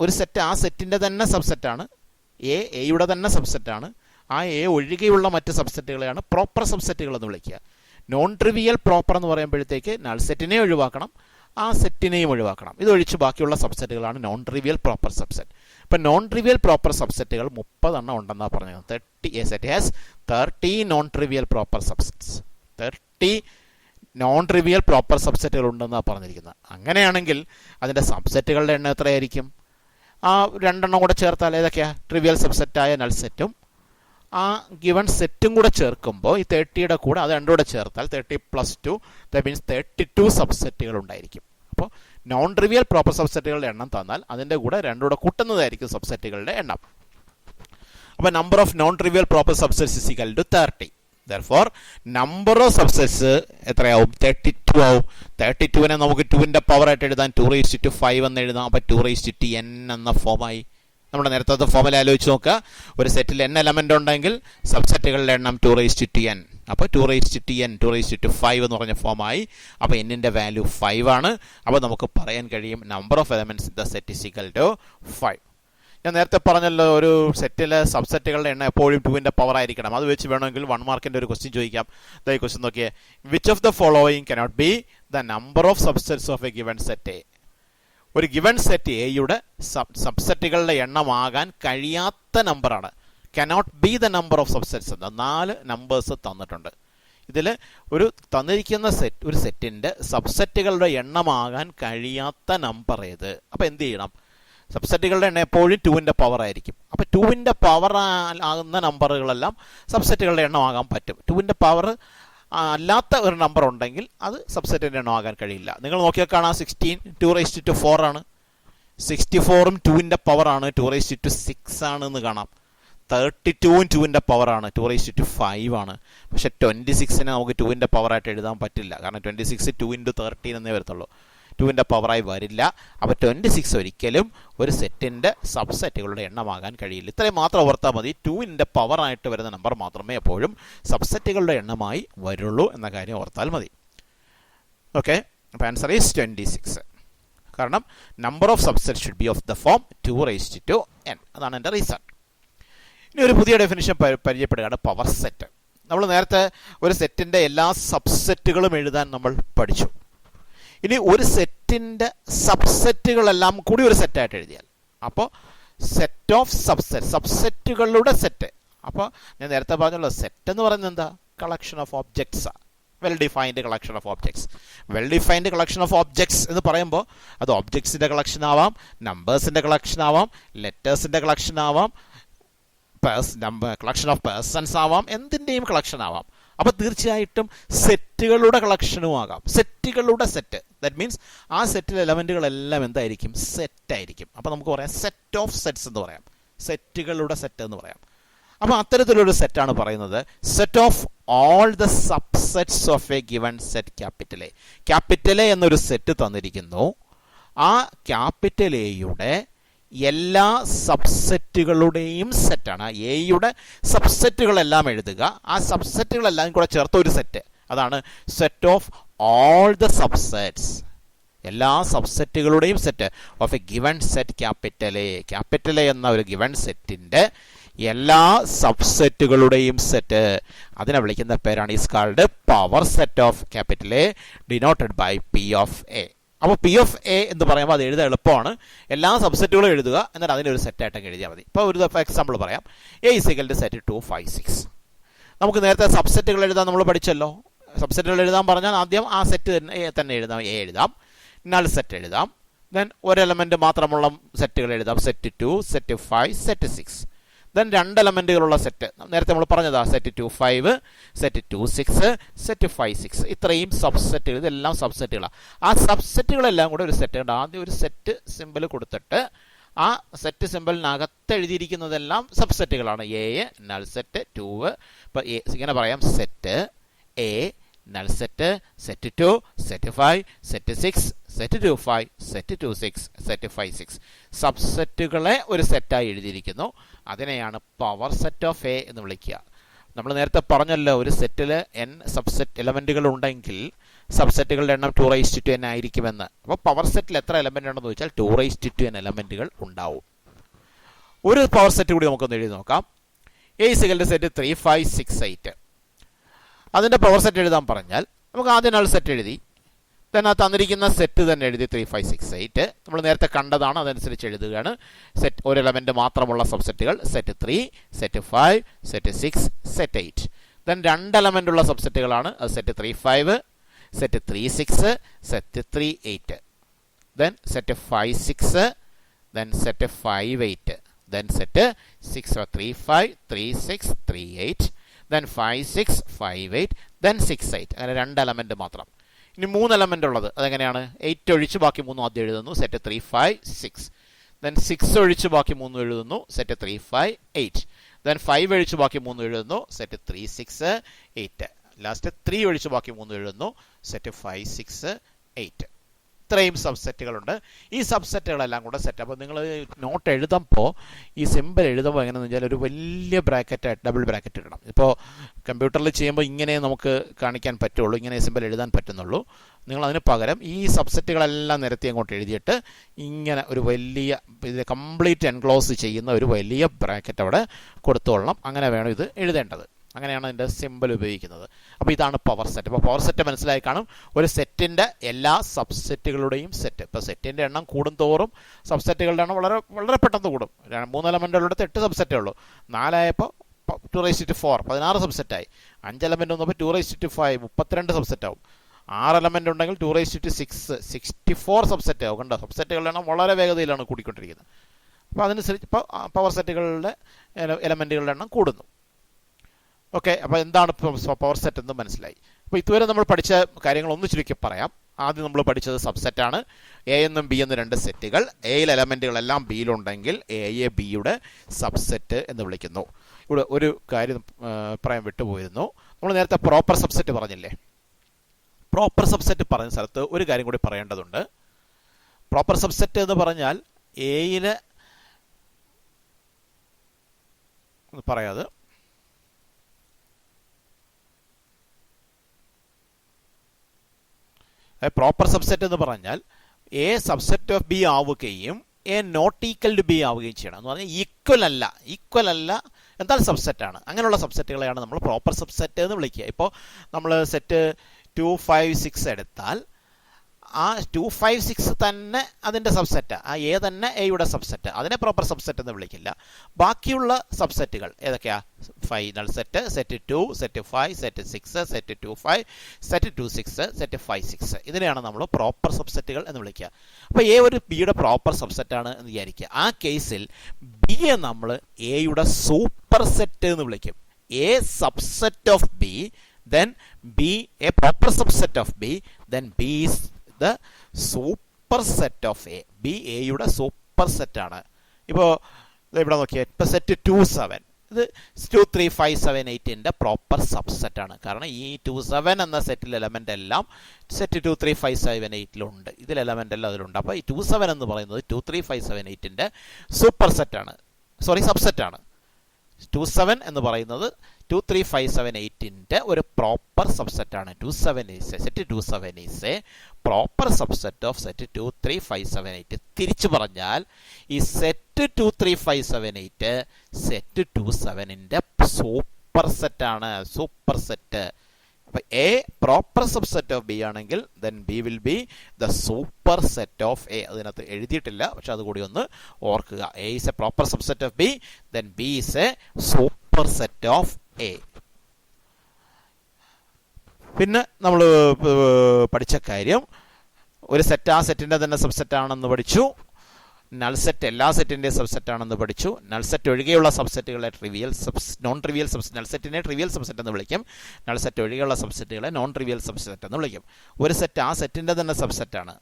ഒരു സെറ്റ് ആ സെറ്റിൻ്റെ തന്നെ സബ്സെറ്റാണ്, എയുടെ തന്നെ സബ്സെറ്റാണ്. ആ എ ഒഴികെയുള്ള മറ്റ് സബ്സെറ്റുകളെയാണ് പ്രോപ്പർ സബ്സെറ്റുകൾ എന്ന് വിളിക്കുക. നോൺ ട്രിവിയൽ പ്രോപ്പർ എന്ന് പറയുമ്പോഴത്തേക്ക് നൾ സെറ്റിനെ ഒഴിവാക്കണം, ആ സെറ്റിനെയും ഒഴിവാക്കണം. ഇതൊഴിച്ച് ബാക്കിയുള്ള സബ്സെറ്റുകളാണ് നോൺ ട്രിവിയൽ പ്രോപ്പർ സബ്സെറ്റ്. ഇപ്പം നോൺ ട്രിവിയൽ പ്രോപ്പർ സബ്സെറ്റുകൾ 30 ഉണ്ടെന്നാണ് പറഞ്ഞത്. 30 a set has 30 non trivial proper subsets. 30 non trivial proper സബ്സെറ്റുകൾ ഉണ്ടെന്നാണ് പറഞ്ഞിരിക്കുന്നത്. അങ്ങനെയാണെങ്കിൽ അതിൻ്റെ സബ്സെറ്റുകളുടെ എണ്ണം എത്രയായിരിക്കും? ആ 2 കൂടെ ചേർത്താൽ ഏതൊക്കെയാണ്? ട്രിവിയൽ സബ്സെറ്റായ നൾ സെറ്റും ആ ഗിവൺ സെറ്റും കൂടെ ചേർക്കുമ്പോൾ ഈ 30യുടെ കൂടെ അത് 2 കൂടെ ചേർത്താൽ 30 + 2, ദാറ്റ് മീൻസ് 32 സബ്സെറ്റുകൾ ഉണ്ടായിരിക്കും. അപ്പോൾ നോൺ ട്രിവിയൽ പ്രോപ്പർ സബ്സെറ്റുകളുടെ എണ്ണം തന്നാൽ അതിൻ്റെ കൂടെ 2 കൂടെ കൂട്ടുന്നതായിരിക്കും സബ്സെറ്റുകളുടെ എണ്ണം. അപ്പോൾ number of non trivial proper subsets is equal to 30. Therefore, number of subsets എത്രയാവും? 32 ആവും. 32നെ നമുക്ക് 2ൻ്റെ പവർ ആയിട്ട് എഴുതാൻ 2 raised to 5 എന്ന് എഴുതാം. അപ്പോൾ 2 raised to n എന്ന ഫോമായി. നമ്മുടെ നേരത്തെ ഫോമിൽ ആലോചിച്ച് നോക്കുക. ഒരു സെറ്റിൽ n എലമെൻ്റ് ഉണ്ടെങ്കിൽ സബ്സെറ്റുകളുടെ എണ്ണം 2 raised to n. അപ്പോൾ 2n 2^5 എന്ന് പറഞ്ഞ ഫോമായി. അപ്പോൾ എന്നിൻ്റെ വാല്യൂ 5 ആണ്. അപ്പോൾ നമുക്ക് പറയാൻ കഴിയും number of elements in the set is equal to 5. ഞാൻ നേരത്തെ പറഞ്ഞല്ലോ ഒരു സെറ്റിലെ സബ്സെറ്റുകളുടെ എണ്ണം എപ്പോഴും 2ന്റെ പവർ ആയിരിക്കണം. അത് വെച്ച് വേണമെങ്കിൽ 1 മാർക്കിൻ്റെ ഒരു ക്വസ്റ്റ്യൻ ചോദിക്കാം. ഈ ക്വസ്റ്റ്യൻ നോക്കിയേ, which of the following cannot be the number of subsets of a given set A. ഒരു ഗിവൺ സെറ്റ് എയുടെ സബ്സെറ്റുകളുടെ എണ്ണമാകാൻ കഴിയാത്ത നമ്പറാണ്. Cannot be the number of subsets എന്ന 4 നമ്പേഴ്സ് തന്നിട്ടുണ്ട്. ഇതിൽ ഒരു തന്നിരിക്കുന്ന ഒരു സെറ്റിൻ്റെ സബ്സെറ്റുകളുടെ എണ്ണമാകാൻ കഴിയാത്ത നമ്പർ ഏത്? അപ്പോൾ എന്ത് ചെയ്യണം? സബ്സെറ്റുകളുടെ എണ്ണം എപ്പോഴും 2ന്റെ പവർ ആയിരിക്കും. അപ്പോൾ 2ന്റെ പവർ ആകുന്ന നമ്പറുകളെല്ലാം സബ്സെറ്റുകളുടെ എണ്ണമാകാൻ പറ്റും. 2ന്റെ പവർ അല്ലാത്ത ഒരു നമ്പർ ഉണ്ടെങ്കിൽ അത് സബ്സെറ്റിൻ്റെ എണ്ണമാകാൻ കഴിയില്ല. നിങ്ങൾ നോക്കിയാൽ കാണാം 16 2^4 ആണ്. 64ഉം 2ന്റെ പവറാണ്, 2^6 ആണെന്ന് കാണാം. 32ഉം 2ന്റെ പവറാണ്, 2^5 ആണ്. പക്ഷേ 26നെ നമുക്ക് 2ന്റെ പവറായിട്ട് എഴുതാൻ പറ്റില്ല. കാരണം 26 2 × 13 എന്നേ വരത്തുള്ളൂ, 2ന്റെ പവറായി വരില്ല. അപ്പോൾ 26 ഒരിക്കലും ഒരു സെറ്റിൻ്റെ സബ്സെറ്റുകളുടെ എണ്ണമാകാൻ കഴിയില്ല. ഇത്രയും മാത്രം ഓർത്താൽ മതി. 2ന്റെ പവറായിട്ട് വരുന്ന നമ്പർ മാത്രമേ എപ്പോഴും സബ്സെറ്റുകളുടെ എണ്ണമായി വരുള്ളൂ എന്ന കാര്യം ഓർത്താൽ മതി. ഓക്കെ, അപ്പോൾ ആൻസർ ഈസ് 26. കാരണം number of subset should be of the form 2^n. അതാണ് എൻ്റെ റീസൺ. ഇനി ഒരു പുതിയ ഡെഫിനിഷൻ പരിചയപ്പെടുകയാണ്, പവർ സെറ്റ്. നമ്മൾ നേരത്തെ ഒരു സെറ്റിൻ്റെ എല്ലാ സബ്സെറ്റുകളും എഴുതാൻ നമ്മൾ പഠിച്ചു. ഇനി ഒരു സെറ്റിൻ്റെ സബ്സെറ്റുകളെല്ലാം കൂടി ഒരു സെറ്റായിട്ട് എഴുതിയാൽ, അപ്പോൾ സെറ്റ് ഓഫ് സബ്സെറ്റ്, സബ്സെറ്റുകളുടെ സെറ്റ്. അപ്പോൾ ഞാൻ നേരത്തെ പറഞ്ഞല്ലോ, സെറ്റ് എന്ന് പറയുന്നത് എന്താ? കളക്ഷൻ ഓഫ് ഓബ്ജക്ട്സാണ്. Well defined collection of objects. Well defined collection of objects എന്ന് പറയുമ്പോൾ അത് ഓബ്ജക്ട്സിൻ്റെ കളക്ഷൻ ആവാം, നമ്പേഴ്സിൻ്റെ കളക്ഷൻ ആവാം, ലെറ്റേഴ്സിൻ്റെ കളക്ഷൻ ആവാം, കളക്ഷൻ ഓഫ് പേഴ്സൺസ് ആവാം, എന്തിൻ്റെയും കളക്ഷൻ ആവാം. അപ്പോൾ തീർച്ചയായിട്ടും സെറ്റുകളുടെ കളക്ഷനും ആകാം. സെറ്റുകളുടെ സെറ്റ്, ദാറ്റ് മീൻസ് ആ സെറ്റിലെ എലമെൻറ്റുകളെല്ലാം എന്തായിരിക്കും? സെറ്റായിരിക്കും. അപ്പോൾ നമുക്ക് പറയാം സെറ്റ് ഓഫ് സെറ്റ്സ് എന്ന് പറയാം, സെറ്റുകളുടെ സെറ്റ് എന്ന് പറയാം. അപ്പോൾ അത്തരത്തിലൊരു സെറ്റാണ് പറയുന്നത് set of all the subsets of a given set capital A. Capital A എന്നൊരു സെറ്റ് തന്നിരിക്കുന്നു. ആ ക്യാപിറ്റൽ എയുടെ എല്ലാ സബ്സെറ്റുകളുടെയും സെറ്റാണ്. എയുടെ സബ്സെറ്റുകളെല്ലാം എഴുതുക, ആ സബ്സെറ്റുകളെല്ലാം കൂടെ ചേർത്ത ഒരു സെറ്റ്. അതാണ് set of all the subsets, എല്ലാ സബ്സെറ്റുകളുടെയും set of a given set capital A. Capital A എന്ന ഒരു ഗിവൺ സെറ്റിൻ്റെ എല്ലാ സബ്സെറ്റുകളുടെയും സെറ്റ്, അതിനെ വിളിക്കുന്ന പേരാണ് is called power set of capital A, denoted by P of A. അപ്പോൾ പി ഓഫ് എ എന്ന് പറയുമ്പോൾ അത് എഴുതാൻ എളുപ്പമാണ്. എല്ലാ സബ്സെറ്റുകളും എഴുതുക, എന്നിട്ട് അതിൻ്റെ ഒരു സെറ്റായിട്ടൊക്കെ എഴുതിയാൽ മതി. ഇപ്പോൾ ഒരു എക്സാമ്പിൾ പറയാം. A is equal to set 2 5 6. നമുക്ക് നേരത്തെ സബ്സെറ്റുകൾ എഴുതാൻ നമ്മൾ പഠിച്ചല്ലോ. സബ്സെറ്റുകൾ എഴുതാൻ പറഞ്ഞാൽ ആദ്യം ആ സെറ്റ് തന്നെ എഴുതാം. എ എഴുതാം, നൾ സെറ്റ് എഴുതാം, ദെൻ ഒരു എലമെൻറ്റ് മാത്രമുള്ള സെറ്റുകൾ എഴുതാം. Set 2, set 5, set 6. ദെൻ 2 എലമെൻറ്റുകളുള്ള സെറ്റ് നേരത്തെ നമ്മൾ പറഞ്ഞതാ, സെറ്റ് 2 5, സെറ്റ് 2 6, സെറ്റ് 5 6. ഇത്രയും സബ്സെറ്റുകൾ, ഇതെല്ലാം സബ്സെറ്റുകളാണ്. ആ സബ്സെറ്റുകളെല്ലാം കൂടെ ഒരു സെറ്റ് ഉണ്ട്. ആദ്യം ഒരു സെറ്റ് സിമ്പിൾ കൊടുത്തിട്ട് ആ സെറ്റ് സിമ്പിളിനകത്ത് എഴുതിയിരിക്കുന്നതെല്ലാം സബ്സെറ്റുകളാണ്. A null set 2. ഇപ്പോൾ ഇങ്ങനെ പറയാം, set A null set, set 2, set 5, set 6, set 2 5, set 2 6, set 5 6. സബ്സെറ്റുകളെ ഒരു സെറ്റായി എഴുതിയിരിക്കുന്നു. അതിനെയാണ് പവർ സെറ്റ് ഓഫ് എ എന്ന് വിളിക്കുക. നമ്മൾ നേരത്തെ പറഞ്ഞല്ലോ, ഒരു സെറ്റിൽ n സബ്സെറ്റ് എലമെൻറ്റുകൾ ഉണ്ടെങ്കിൽ സബ്സെറ്റുകളുടെ എണ്ണം 2^n ആയിരിക്കുമെന്ന്. അപ്പോൾ പവർ സെറ്റിൽ എത്ര എലമെൻ്റ് ഉണ്ടെന്ന് ചോദിച്ചാൽ 2^n എലമെൻറ്റുകൾ ഉണ്ടാവും. ഒരു പവർ സെറ്റ് കൂടി നമുക്കൊന്ന് എഴുതി നോക്കാം. A is equal to set 3 5 6 8. അതിൻ്റെ പവർ സെറ്റ് എഴുതാൻ പറഞ്ഞാൽ നമുക്ക് ആദ്യം നൾ സെറ്റ് എഴുതി, ദെൻ ആ തന്നിരിക്കുന്ന സെറ്റ് തന്നെ എഴുതി 3 5 6 8. നമ്മൾ നേരത്തെ കണ്ടതാണ്, അതനുസരിച്ച് എഴുതുകയാണ്. സെറ്റ് ഒരു എലമെൻറ്റ് മാത്രമുള്ള സബ്സെറ്റുകൾ set 3, set 5, set 6, set 8. Then 2 element ഉള്ള സബ്സെറ്റുകളാണ് അത് set 3 5, set 3 6, set 3 8. Then set 5 6, then set 5 8, then set 6 3 5 3 6 3 8, then 5 6 5 8, then 6 8. അങ്ങനെ 2 എലമെൻറ്റ് മാത്രം. ഇനി 3 എലമെൻ്റ് ഉള്ളത് അതെങ്ങനെയാണ്? 8 ഒഴിച്ച് ബാക്കി 3 ആദ്യം എഴുതുന്നു, സെറ്റ് 3 5 6. ദെൻ 6 ഒഴിച്ച് ബാക്കി 3 എഴുതുന്നു, സെറ്റ് 3 5 8. ദെൻ 5 ഒഴിച്ച് ബാക്കി 3 എഴുതുന്നു, സെറ്റ് 3 6 8. ലാസ്റ്റ് 3 ഒഴിച്ച് ബാക്കി 3 എഴുതുന്നു, സെറ്റ് 5 6 8. ഇത്രയും സബ്സെറ്റുകളുണ്ട്. ഈ സബ്സെറ്റുകളെല്ലാം കൂടെ സെറ്റ്. അപ്പോൾ നിങ്ങൾ നോട്ട് എഴുതുമ്പോൾ ഈ സിമ്പിൾ എഴുതുമ്പോൾ എങ്ങനെയാണെന്ന് വെച്ചാൽ ഒരു വലിയ ബ്രാക്കറ്റ് ഡബിൾ ബ്രാക്കറ്റ് ഇടണം. ഇപ്പോൾ കമ്പ്യൂട്ടറിൽ ചെയ്യുമ്പോൾ ഇങ്ങനെ നമുക്ക് കാണിക്കാൻ പറ്റുള്ളൂ, ഇങ്ങനെ സിമ്പിൾ എഴുതാൻ പറ്റുന്നുള്ളൂ. നിങ്ങൾ അതിന് പകരം ഈ സബ്സെറ്റുകളെല്ലാം നിരത്തി അങ്ങോട്ട് എഴുതിയിട്ട് ഇങ്ങനെ ഒരു വലിയ ഇത് കംപ്ലീറ്റ് എൻക്ലോസ് ചെയ്യുന്ന ഒരു വലിയ ബ്രാക്കറ്റ് അവിടെ കൊടുത്തുകൊള്ളണം. അങ്ങനെ വേണം ഇത് എഴുതേണ്ടത്. അങ്ങനെയാണ് അതിൻ്റെ സിമ്പിൾ ഉപയോഗിക്കുന്നത്. അപ്പോൾ ഇതാണ് പവർ സെറ്റ്. അപ്പോൾ പവർ സെറ്റ് മനസ്സിലായി കാണും. ഒരു സെറ്റിൻ്റെ എല്ലാ സബ്സെറ്റുകളുടെയും സെറ്റ്. ഇപ്പോൾ സെറ്റിൻ്റെ എണ്ണം കൂടുന്തോറും സബ്സെറ്റുകളുടെ എണ്ണം വളരെ വളരെ പെട്ടെന്ന് കൂടും. 3 എലമെൻറ്റുകളുടെ 8 സബ്സെറ്റേ ഉള്ളൂ. 4 ആയപ്പോൾ 2⁴ 16 സബ്സെറ്റായി. 5 എലമെൻറ്റ് വന്നപ്പോൾ 2⁵ 32 സബ്സെറ്റാവും. 6 എലമെൻ്റ് ഉണ്ടെങ്കിൽ 2�6 64 സബ്സെറ്റ് ആവും. കണ്ടോ, സബ്സെറ്റുകളുടെ എണ്ണം വളരെ വേഗതയിലാണ് കൂടിക്കൊണ്ടിരിക്കുന്നത്. അപ്പോൾ അതനുസരിച്ച് ഇപ്പോൾ പവർ സെറ്റുകളുടെ എലമെൻറ്റുകളുടെ എണ്ണം കൂടുന്നു. ഓക്കെ, അപ്പോൾ എന്താണ് പവർ സെറ്റ് എന്ന് മനസ്സിലായി. അപ്പോൾ ഇതുവരെ നമ്മൾ പഠിച്ച കാര്യങ്ങളൊന്ന് ചുരുക്കി പറയാം. ആദ്യം നമ്മൾ പഠിച്ചത് സബ്സെറ്റാണ്. എ എന്നും ബി എന്നും 2 സെറ്റുകൾ. എയിൽ എലമെൻറ്റുകളെല്ലാം ബിയിലുണ്ടെങ്കിൽ എയെ ബിയുടെ സബ്സെറ്റ് എന്ന് വിളിക്കുന്നു. ഇവിടെ ഒരു കാര്യം പറയാൻ വിട്ടുപോയിരുന്നു. നമ്മൾ നേരത്തെ പ്രോപ്പർ സബ്സെറ്റ് പറഞ്ഞില്ലേ? പ്രോപ്പർ സബ്സെറ്റ് പറഞ്ഞ സ്ഥലത്ത് ഒരു കാര്യം കൂടി പറയേണ്ടതുണ്ട്. പ്രോപ്പർ സബ്സെറ്റ് എന്ന് പറഞ്ഞാൽ എയിലെ പറയാതെ പ്രോപ്പർ സബ്സെറ്റ് എന്ന് പറഞ്ഞാൽ എ സബ്സെറ്റ് ഓഫ് ബി ആവുകയും A not equal to B ആവുകയും ചെയ്യണം. എന്ന് പറഞ്ഞാൽ ഈക്വൽ അല്ല എന്നാൽ സബ്സെറ്റാണ്. അങ്ങനെയുള്ള സബ്സെറ്റുകളെയാണ് നമ്മൾ പ്രോപ്പർ സബ്സെറ്റ് എന്ന് വിളിക്കുക. ഇപ്പോൾ നമ്മൾ സെറ്റ് 2 5 6 എടുത്താൽ ആ 2 5 6 തന്നെ അതിൻ്റെ സബ്സെറ്റ്, ആ എ തന്നെ എയുടെ സബ്സെറ്റ്, അതിനെ പ്രോപ്പർ സബ്സെറ്റ് എന്ന് വിളിക്കില്ല. ബാക്കിയുള്ള സബ്സെറ്റുകൾ ഏതൊക്കെയാ? Final set, set 2, set 5, set 6, set 2 5, set 2 6, set 5 6, ഇതിനെയാണ് നമ്മൾ പ്രോപ്പർ സബ്സെറ്റുകൾ എന്ന് വിളിക്കുക. അപ്പോൾ എ ഒരു ബിയുടെ പ്രോപ്പർ സബ്സെറ്റാണ് എന്ന് വിചാരിക്കുക. ആ കേസിൽ ബിയെ നമ്മൾ എയുടെ സൂപ്പർ സെറ്റ് എന്ന് വിളിക്കും. A subset of B, then B a proper subset of B, then B is the superset of A. B A യുടെ സൂപ്പർ സെറ്റ് ആണ്. ഇപ്പോൾ ഇവിടെ നോക്കിയാൽ ഇപ്പോൾ സെറ്റ് 2 7 ഇത് 2 3 5 7 8ൻ്റെ പ്രോപ്പർ സബ്സെറ്റ് ആണ്. കാരണം ഈ 2 7 എന്ന സെറ്റിൽ എലമെൻ്റ് എല്ലാം സെറ്റ് 2 3 5 7 8ലുണ്ട്. ഇതിൽ എലമെൻ്റ് എല്ലാം അതിലുണ്ട്. അപ്പോൾ ഈ 2 7 എന്ന് പറയുന്നത് 2 3 5 7 8ൻ്റെ സൂപ്പർ സെറ്റാണ്, സബ്സെറ്റാണ്. 2 7 എന്ന് പറയുന്നത് 2 3 5 7 8ൻ്റെ ഒരു പ്രോപ്പർ സബ്സെറ്റാണ്. 2 7 is a proper subset of set 2 3 5 7 8. തിരിച്ചു പറഞ്ഞാൽ ഈ സെറ്റ് 2 3 5 7 8 സെറ്റ് 2 7ൻ്റെ സൂപ്പർ സെറ്റാണ്, സൂപ്പർ സെറ്റ്. അപ്പോൾ A proper subset of B ആണെങ്കിൽ then B will be the super set of A. അതിനകത്ത് എഴുതിയിട്ടില്ല, പക്ഷെ അതുകൂടി ഒന്ന് ഓർക്കുക. A is a proper subset of B, then B is a super set of A. പിന്നെ നമ്മൾ പഠിച്ച കാര്യം ഒരു സെറ്റ് ആ സെറ്റിൻ്റെ തന്നെ സബ്സെറ്റ് ആണെന്ന് പഠിച്ചു. നൾ സെറ്റ് എല്ലാ സെറ്റിൻ്റെയും സബ്സെറ്റ് ആണെന്ന് പഠിച്ചു. നൾ സെറ്റ് ഒഴികെയുള്ള സബ്സെറ്റുകളെ നോൺ ട്രിവിയൽ സബ്സെറ്റ്, നൾ സെറ്റിനെ ട്രിവിയൽ സബ്സെറ്റ് എന്ന് വിളിക്കും. നൾ സെറ്റ് ഒഴികെയുള്ള സബ്സെറ്റുകളെ നോൺ ട്രിവിയൽ സബ്സെറ്റ് എന്ന് വിളിക്കും. ഒരു സെറ്റ് ആ സെറ്റിൻ്റെ തന്നെ സബ്സെറ്റാണ്.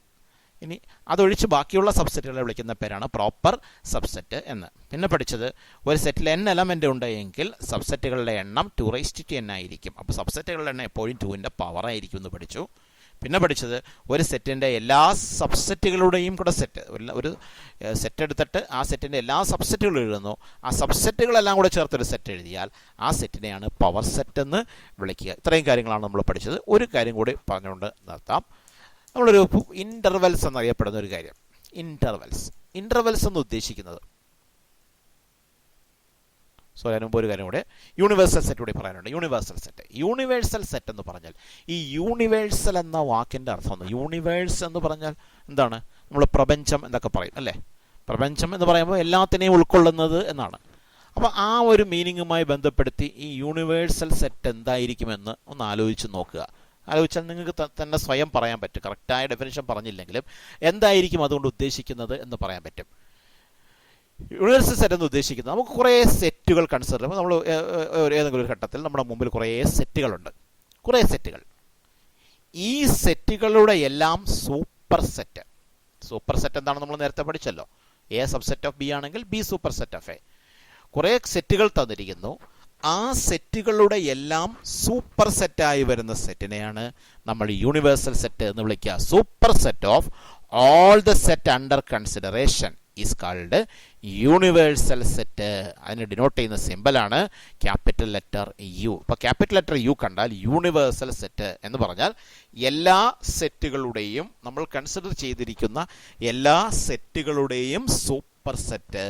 ഇനി അതൊഴിച്ച് ബാക്കിയുള്ള സബ്സെറ്റുകളെ വിളിക്കുന്ന പേരാണ് പ്രോപ്പർ സബ്സെറ്റ് എന്ന്. പിന്നെ പഠിച്ചത് ഒരു സെറ്റിൽ n എലമെൻ്റ് ഉണ്ട് എങ്കിൽ സബ്സെറ്റുകളുടെ എണ്ണം 2n ആയിരിക്കും. അപ്പോൾ സബ്സെറ്റുകളുടെ എണ്ണം എപ്പോഴും 2ൻ്റെ പവർ ആയിരിക്കും എന്ന് പഠിച്ചു. പിന്നെ പഠിച്ചത് ഒരു സെറ്റിൻ്റെ എല്ലാ സബ്സെറ്റുകളുടെയും കൂടെ സെറ്റ്, ഒരു സെറ്റ് എടുത്തിട്ട് ആ സെറ്റിൻ്റെ എല്ലാ സബ്സെറ്റുകളും എഴുതുന്നു. ആ സബ്സെറ്റുകളെല്ലാം കൂടെ ചേർത്തൊരു സെറ്റ് എഴുതിയാൽ ആ സെറ്റിനെയാണ് പവർ സെറ്റ് എന്ന് വിളിക്കുക. ഇത്രയും കാര്യങ്ങളാണ് നമ്മൾ പഠിച്ചത്. ഒരു കാര്യം കൂടി പറഞ്ഞുകൊണ്ട് നിർത്താം. നമ്മളൊരു ഇൻ്റർവെൽസ് എന്നറിയപ്പെടുന്ന ഒരു കാര്യം, ഇൻ്റർവെൽസ് എന്ന് ഉദ്ദേശിക്കുന്നത്, അതിന് മുമ്പ് ഒരു കാര്യം കൂടെ യൂണിവേഴ്സൽ സെറ്റ് കൂടി പറയാനുണ്ട്. യൂണിവേഴ്സൽ സെറ്റ് എന്ന് പറഞ്ഞാൽ ഈ യൂണിവേഴ്സൽ എന്ന വാക്കിൻ്റെ അർത്ഥം, യൂണിവേഴ്സ് എന്ന് പറഞ്ഞാൽ എന്താണ്? നമ്മൾ പ്രപഞ്ചം എന്നൊക്കെ പറയും അല്ലേ? പ്രപഞ്ചം എന്ന് പറയുമ്പോൾ എല്ലാത്തിനെയും ഉൾക്കൊള്ളുന്നത് എന്നാണ്. അപ്പോൾ ആ ഒരു മീനിങ്ങുമായി ബന്ധപ്പെടുത്തി ഈ യൂണിവേഴ്സൽ സെറ്റ് എന്തായിരിക്കുമെന്ന് ഒന്ന് ആലോചിച്ച് നോക്കുക. ആലോചിച്ചാൽ നിങ്ങൾക്ക് തന്നെ സ്വയം പറയാൻ പറ്റും. കറക്റ്റായ ഡെഫിനിഷൻ പറഞ്ഞില്ലെങ്കിലും എന്തായിരിക്കും അതുകൊണ്ട് ഉദ്ദേശിക്കുന്നത് എന്ന് പറയാൻ പറ്റും. യൂണിവേഴ്സൽ സെറ്റ് എന്ന് ഉദ്ദേശിക്കുന്നത് നമുക്ക് കുറേ സെറ്റുകൾ കൺസിഡർ ചെയ്യുമ്പോൾ നമ്മൾ ഏതെങ്കിലും ഒരു ഘട്ടത്തിൽ നമ്മുടെ മുമ്പിൽ കുറേ സെറ്റുകളുണ്ട്. ഈ സെറ്റുകളുടെ എല്ലാം സൂപ്പർ സെറ്റ് എന്താണെന്ന് നമ്മൾ നേരത്തെ പഠിച്ചല്ലോ. എ സബ്സെറ്റ് ഓഫ് ബി ആണെങ്കിൽ be super set of A. കുറേ സെറ്റുകൾ തന്നിരിക്കുന്നു. ആ സെറ്റുകളുടെ എല്ലാം സൂപ്പർ സെറ്റായി വരുന്ന സെറ്റിനെയാണ് നമ്മൾ യൂണിവേഴ്സൽ സെറ്റ് എന്ന് വിളിക്കുക. Super set of all the set under consideration is called universal set. അതിന് ഡിനോട്ട് ചെയ്യുന്ന സിമ്പലാണ് ക്യാപിറ്റൽ ലെറ്റർ യു. അപ്പോൾ ക്യാപിറ്റൽ ലെറ്റർ യു കണ്ടാൽ യൂണിവേഴ്സൽ സെറ്റ് എന്ന് പറഞ്ഞാൽ എല്ലാ സെറ്റുകളുടെയും, നമ്മൾ കൺസിഡർ ചെയ്തിരിക്കുന്ന എല്ലാ സെറ്റുകളുടെയും super set.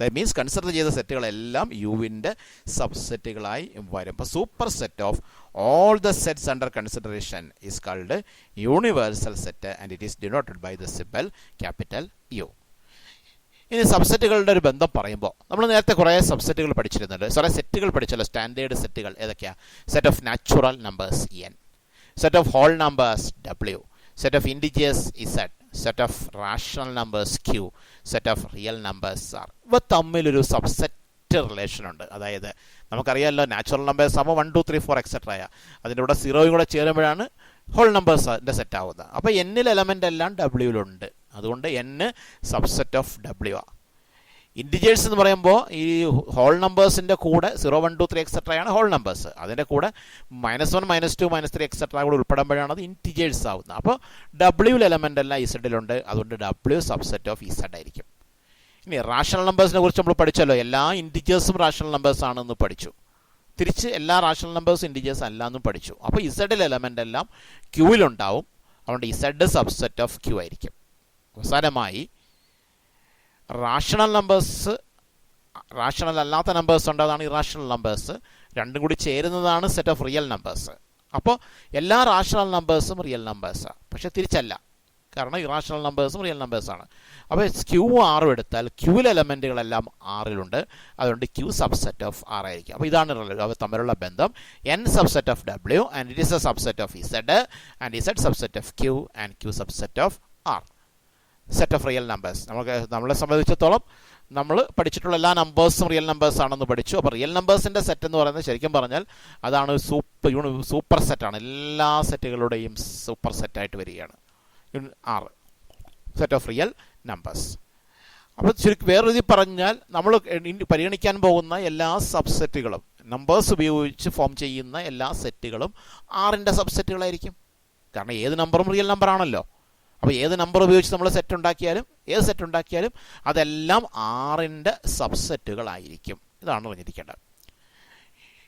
That means consider ചെയ്ത സെറ്റുകളെല്ലാം യുവിൻ്റെ സബ്സെറ്റുകളായി വരും. അപ്പോൾ super set of all the sets under consideration is called universal set and it is denoted by the symbol capital U. ഇനി സബ്സെറ്റുകളുടെ ഒരു ബന്ധം പറയുമ്പോൾ നമ്മൾ നേരത്തെ കുറേ സബ്സെറ്റുകൾ പഠിച്ചിരുന്നുണ്ട്, കുറേ സെറ്റുകൾ പഠിച്ചല്ലോ. സ്റ്റാൻഡേർഡ് സെറ്റുകൾ ഏതൊക്കെയാണ്? Set of natural numbers N, set of whole numbers W, set of integers Z, set of rational numbers Q, set of real numbers R. ഇവ തമ്മിലൊരു സബ്സെറ്റ് റിലേഷൻ ഉണ്ട്. അതായത് നമുക്കറിയാമല്ലോ, നാച്ചുറൽ നമ്പേഴ്സ് ആകുമ്പോൾ 1 2 3 4 എക്സെട്ര ആയ അതിൻ്റെ കൂടെ 0 കൂടെ ചേരുമ്പോഴാണ് ഹോൾ നമ്പേഴ്സിൻ്റെ സെറ്റ് ആവുന്നത്. അപ്പോൾ എന്നിൽ എലമെൻ്റ് എല്ലാം ഡബ്ല്യൂയിലുണ്ട്, അതുകൊണ്ട് n സബ്സെറ്റ് ഓഫ് ഡബ്ല്യു ആ. ഇൻഡിജേഴ്സ് എന്ന് പറയുമ്പോൾ ഈ ഹോൾ നമ്പേഴ്സിൻ്റെ കൂടെ 0 1 2 3 എക്സെട്ര ആണ് ഹോൾ നമ്പേഴ്സ്, അതിൻ്റെ കൂടെ -1 -2 -3 എക്സെട്ര കൂടെ ഉൾപ്പെടുമ്പോഴാണ് അത് ഇൻറ്റിജേഴ്സ് ആവുന്നത്. അപ്പോൾ ഡബ്ല്യൂയിൽ എലമെൻ്റ് എല്ലാം ഇസഡിലുണ്ട്, അതുകൊണ്ട് ഡബ്ല്യു സബ്സെറ്റ് ഓഫ് ഇസഡ് ആയിരിക്കും. ഇനി റാഷണൽ നമ്പേഴ്സിനെ കുറിച്ച് നമ്മൾ പഠിച്ചല്ലോ, എല്ലാ ഇൻറ്റിജേഴ്സും റാഷണൽ നമ്പേഴ്സ് ആണെന്ന് പഠിച്ചു. തിരിച്ച് എല്ലാ റാഷണൽ നമ്പേഴ്സും ഇൻറ്റിജേഴ്സ് അല്ല എന്നും പഠിച്ചു. അപ്പോൾ ഇസഡിൽ എലമെൻ്റ് എല്ലാം ക്യൂവിലുണ്ടാവും, അതുകൊണ്ട് ഇസഡ് സബ്സെറ്റ് ഓഫ് ക്യൂ ആയിരിക്കും. അവസാനമായി റാഷണൽ നമ്പേഴ്സ്, റാഷണൽ അല്ലാത്ത നമ്പേഴ്സ് ഉണ്ട്, അതാണ് ഇറാഷണൽ നമ്പേഴ്സ്. രണ്ടും കൂടി ചേരുന്നതാണ് സെറ്റ് ഓഫ് റിയൽ നമ്പേഴ്സ്. അപ്പോൾ എല്ലാ റാഷണൽ നമ്പേഴ്സും റിയൽ നമ്പേഴ്സാണ്, പക്ഷെ തിരിച്ചല്ല, കാരണം ഇറാഷണൽ നമ്പേഴ്സും റിയൽ നമ്പേഴ്സാണ്. അപ്പോൾ ക്യൂ ആറും എടുത്താൽ ക്യൂവിലെ എലമെൻറ്റുകളെല്ലാം ആറിലുണ്ട്, അതുകൊണ്ട് ക്യൂ സബ്സെറ്റ് ഓഫ് ആർ ആയിരിക്കും. അപ്പോൾ ഇതാണ് അവ തമ്മിലുള്ള ബന്ധം. N subset of W and it is a subset of Z and Z subset of Q and Q subset of R. Set of real numbers, നമ്മളെ സംബന്ധിച്ചിടത്തോളം നമ്മൾ പഠിച്ചിട്ടുള്ള എല്ലാ നമ്പേഴ്സും റിയൽ നമ്പേഴ്സ് ആണെന്ന് പഠിച്ചു. അപ്പോൾ റിയൽ നമ്പേഴ്സിൻ്റെ സെറ്റ് എന്ന് പറയുന്നത് ശരിക്കും പറഞ്ഞാൽ അതാണ് സൂപ്പർ സെറ്റാണ്, എല്ലാ സെറ്റുകളുടെയും സൂപ്പർ സെറ്റായിട്ട് വരികയാണ് R, set of real numbers. അപ്പോൾ ശരിക്കും വേറെ രീതി പറഞ്ഞാൽ നമ്മൾ പരിഗണിക്കാൻ പോകുന്ന എല്ലാ സബ്സെറ്റുകളും, നമ്പേഴ്സ് ഉപയോഗിച്ച് ഫോം ചെയ്യുന്ന എല്ലാ സെറ്റുകളും ആറിൻ്റെ സബ്സെറ്റുകളായിരിക്കും. കാരണം ഏത് നമ്പറും റിയൽ നമ്പർ ആണല്ലോ. അപ്പോൾ ഏത് നമ്പർ ഉപയോഗിച്ച് നമ്മൾ സെറ്റ് ഉണ്ടാക്കിയാലും അതെല്ലാം ആറിൻ്റെ സബ്സെറ്റുകളായിരിക്കും. ഇതാണ് പറഞ്ഞിരിക്കേണ്ടത്.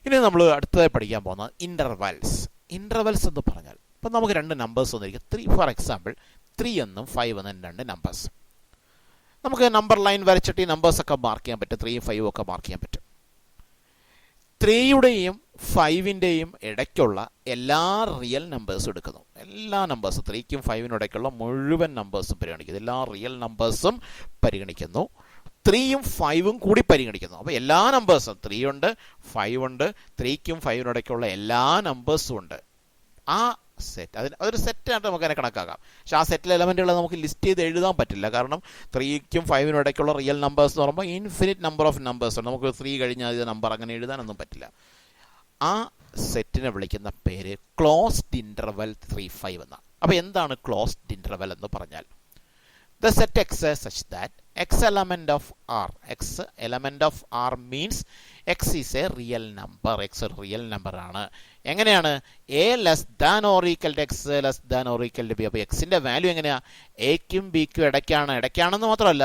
ഇനി നമ്മൾ അടുത്തതായി പഠിക്കാൻ പോകുന്നത് ഇൻ്റർവെൽസ്. ഇൻ്റർവെൽസ് എന്ന് പറഞ്ഞാൽ ഇപ്പം നമുക്ക് രണ്ട് നമ്പേഴ്സ് വന്നിരിക്കും. 3 ഫോർ എക്സാമ്പിൾ 3 എന്നും 5 എന്നും രണ്ട് നമ്പേഴ്സ്. നമുക്ക് നമ്പർ ലൈൻ വരച്ചിട്ട് ഈ നമ്പേഴ്സൊക്കെ മാർക്ക് ചെയ്യാൻ പറ്റും, 3 5 ഒക്കെ മാർക്ക് ചെയ്യാൻ പറ്റും. 3യുടെയും 5ൻ്റെയും ഇടയ്ക്കുള്ള എല്ലാ റിയൽ നമ്പേഴ്സും എടുക്കുന്നു. എല്ലാ നമ്പേഴ്സും 3ക്കും 5നും ഇടയ്ക്കുള്ള മുഴുവൻ നമ്പേഴ്സും പരിഗണിക്കുന്നു. എല്ലാ റിയൽ നമ്പേഴ്സും പരിഗണിക്കുന്നു. 3യും 5ഉം കൂടി പരിഗണിക്കുന്നു. അപ്പോൾ എല്ലാ നമ്പേഴ്സും 3 ഉണ്ട്, 5 ഉണ്ട്, 3ക്കും 5നും ഇടയ്ക്കുള്ള എല്ലാ നമ്പേഴ്സും ഉണ്ട്. ആ സെറ്റ് അതൊരു സെറ്റായിട്ട് നമുക്ക് അതിനെ കണക്കാക്കാം. പക്ഷെ ആ സെറ്റിലെ എലമെൻറ്റുകൾ നമുക്ക് ലിസ്റ്റ് ചെയ്ത് എഴുതാൻ പറ്റില്ല. കാരണം 3ക്കും 5നും ഇടയ്ക്കുള്ള റിയൽ നമ്പേഴ്സ് എന്ന് പറയുമ്പോൾ ഇൻഫിനിറ്റ് നമ്പർ ഓഫ് നമ്പേഴ്സ് ഉണ്ട്. നമുക്ക് 3 കഴിഞ്ഞാൽ ഇത് നമ്പർ അങ്ങനെ എഴുതാനൊന്നും പറ്റില്ല. ആ സെറ്റിനെ വിളിക്കുന്ന പേര് ക്ലോസ്ഡ് ഇൻ്റർവെൽ 3 5 എന്നാണ്. അപ്പോൾ എന്താണ് ക്ലോസ്ഡ് ഇൻ്റർവെൽ എന്ന് പറഞ്ഞാൽ, the set x such that x element of r means x is a real number. x ഒരു റിയൽ നമ്പർ ആണ്. എങ്ങനെയാണ്? a less than or equal to x less than or equal to b. അപ്പോൾ എക്സിൻ്റെ value എങ്ങനെയാണ്? എക്കും ബിക്കും ഇടയ്ക്കാണെന്ന് മാത്രമല്ല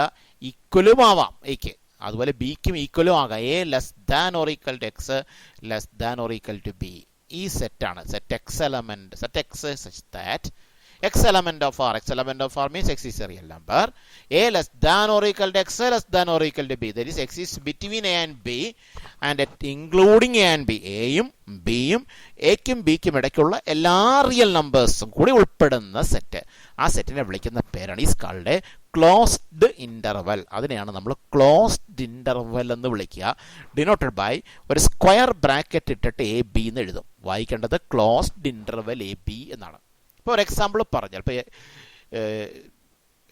ഈക്വലും ആവാം എക്ക്, അതുപോലെ ബിക്കും ഈക്വലും ആകാം. a less than or equal to x less than or equal to b. ഈ സെറ്റാണ് set x such that x element of r means x is a real number. a less than or equal to x less than or equal to b. That is, x is between a and b and including a and b. എയും ബിയും എക്കും ബിക്കും ഇടയ്ക്കുള്ള എല്ലാ real നമ്പേഴ്സും കൂടി ഉൾപ്പെടുന്ന set. ആ സെറ്റിനെ വിളിക്കുന്ന പേരാണ് ഈസ് കാൾഡ് ക്ലോസ്ഡ് ഇൻ്റർവെൽ. അതിനെയാണ് നമ്മൾ ക്ലോസ്ഡ് ഇൻ്റർവെൽ എന്ന് വിളിക്കുക. ഡിനോട്ടഡ് ബൈ ഒരു സ്ക്വയർ ബ്രാക്കറ്റ് ഇട്ടിട്ട് എ ബി എന്ന് എഴുതും. വായിക്കേണ്ടത് ക്ലോസ്ഡ് ഇൻ്റർവെൽ എ ബി എന്നാണ്. ഇപ്പോൾ ഒരു എക്സാമ്പിൾ പറഞ്ഞാൽ, ഇപ്പോൾ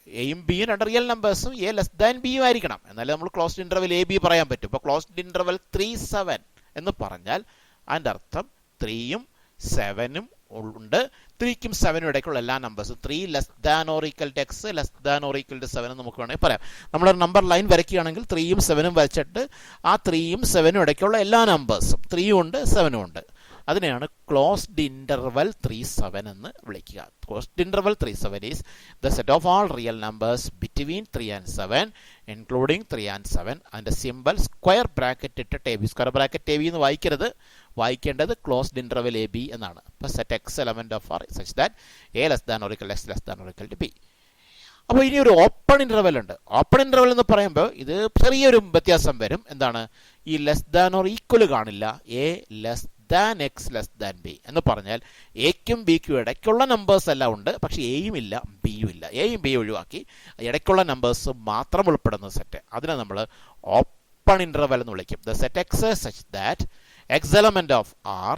എയും ബിയും രണ്ട് റിയൽ നമ്പേഴ്സും എ ലെസ് ദാൻ ബിയും ആയിരിക്കണം, എന്നാലും നമ്മൾ ക്ലോസ്ഡ് ഇൻ്റർവെൽ എ ബി പറയാൻ പറ്റും. ഇപ്പോൾ ക്ലോസ്ഡ് ഇൻ്റർവെൽ 3 7 എന്ന് പറഞ്ഞാൽ അതിൻ്റെ അർത്ഥം 3യും 7ഉം ഉണ്ട്. 3ക്കും 7നും ഇടയ്ക്കുള്ള എല്ലാ നമ്പേഴ്സും 3 less than or equal to X less than or equal to 7 നമുക്ക് വേണമെങ്കിൽ പറയാം. നമ്മളൊരു നമ്പർ ലൈൻ വരയ്ക്കുകയാണെങ്കിൽ 3യും 7നും വരച്ചിട്ട് ആ 3യും 7നും ഇടയ്ക്കുള്ള എല്ലാ നമ്പേഴ്സും 3യും ഉണ്ട് 7നും ഉണ്ട്. അതിനെയാണ് ക്ലോസ്ഡ് ഇന്റർവൽ 37 എന്ന് വിളിക്കുക. Closed interval 37 is the set of all real numbers between 3 and 7 including 3 and 7. അതിന്റെ സിമ്പിൾ സ്ക്വയർ ബ്രാക്കറ്റ് ഇട്ടിട്ട് A B, square bracket A B എന്ന് വായിക്കരുത്, വായിക്കേണ്ടത് ക്ലോസ്ഡ് ഇന്റർവൽ എ ബി എന്നാണ്. അപ്പോൾ set X element of R such that A less than or equal X less than or equal to B. അപ്പോൾ ഇനി ഒരു open interval ഉണ്ട്. Open interval എന്ന് പറയുമ്പോൾ ഇത് ചെറിയൊരു വ്യത്യാസം വരും. എന്താണ്? ഈ ലെസ് ദാൻ ഓർ ഈക്വൽ കാണില്ല. A less than x less than b എന്ന് പറഞ്ഞാൽ എക്കും ബിക്കും ഇടയ്ക്കുള്ള നമ്പേഴ്സ് എല്ലാം ഉണ്ട്, പക്ഷേ എയും ഇല്ല ബിയും ഇല്ല. എയും ബിയും ഒഴിവാക്കി ഇടയ്ക്കുള്ള നമ്പേഴ്സ് മാത്രം ഉൾപ്പെടുന്ന സെറ്റ്, അതിനെ നമ്മൾ ഓപ്പൺ ഇന്റർവൽ എന്ന് വിളിക്കും. The set x such that x element of R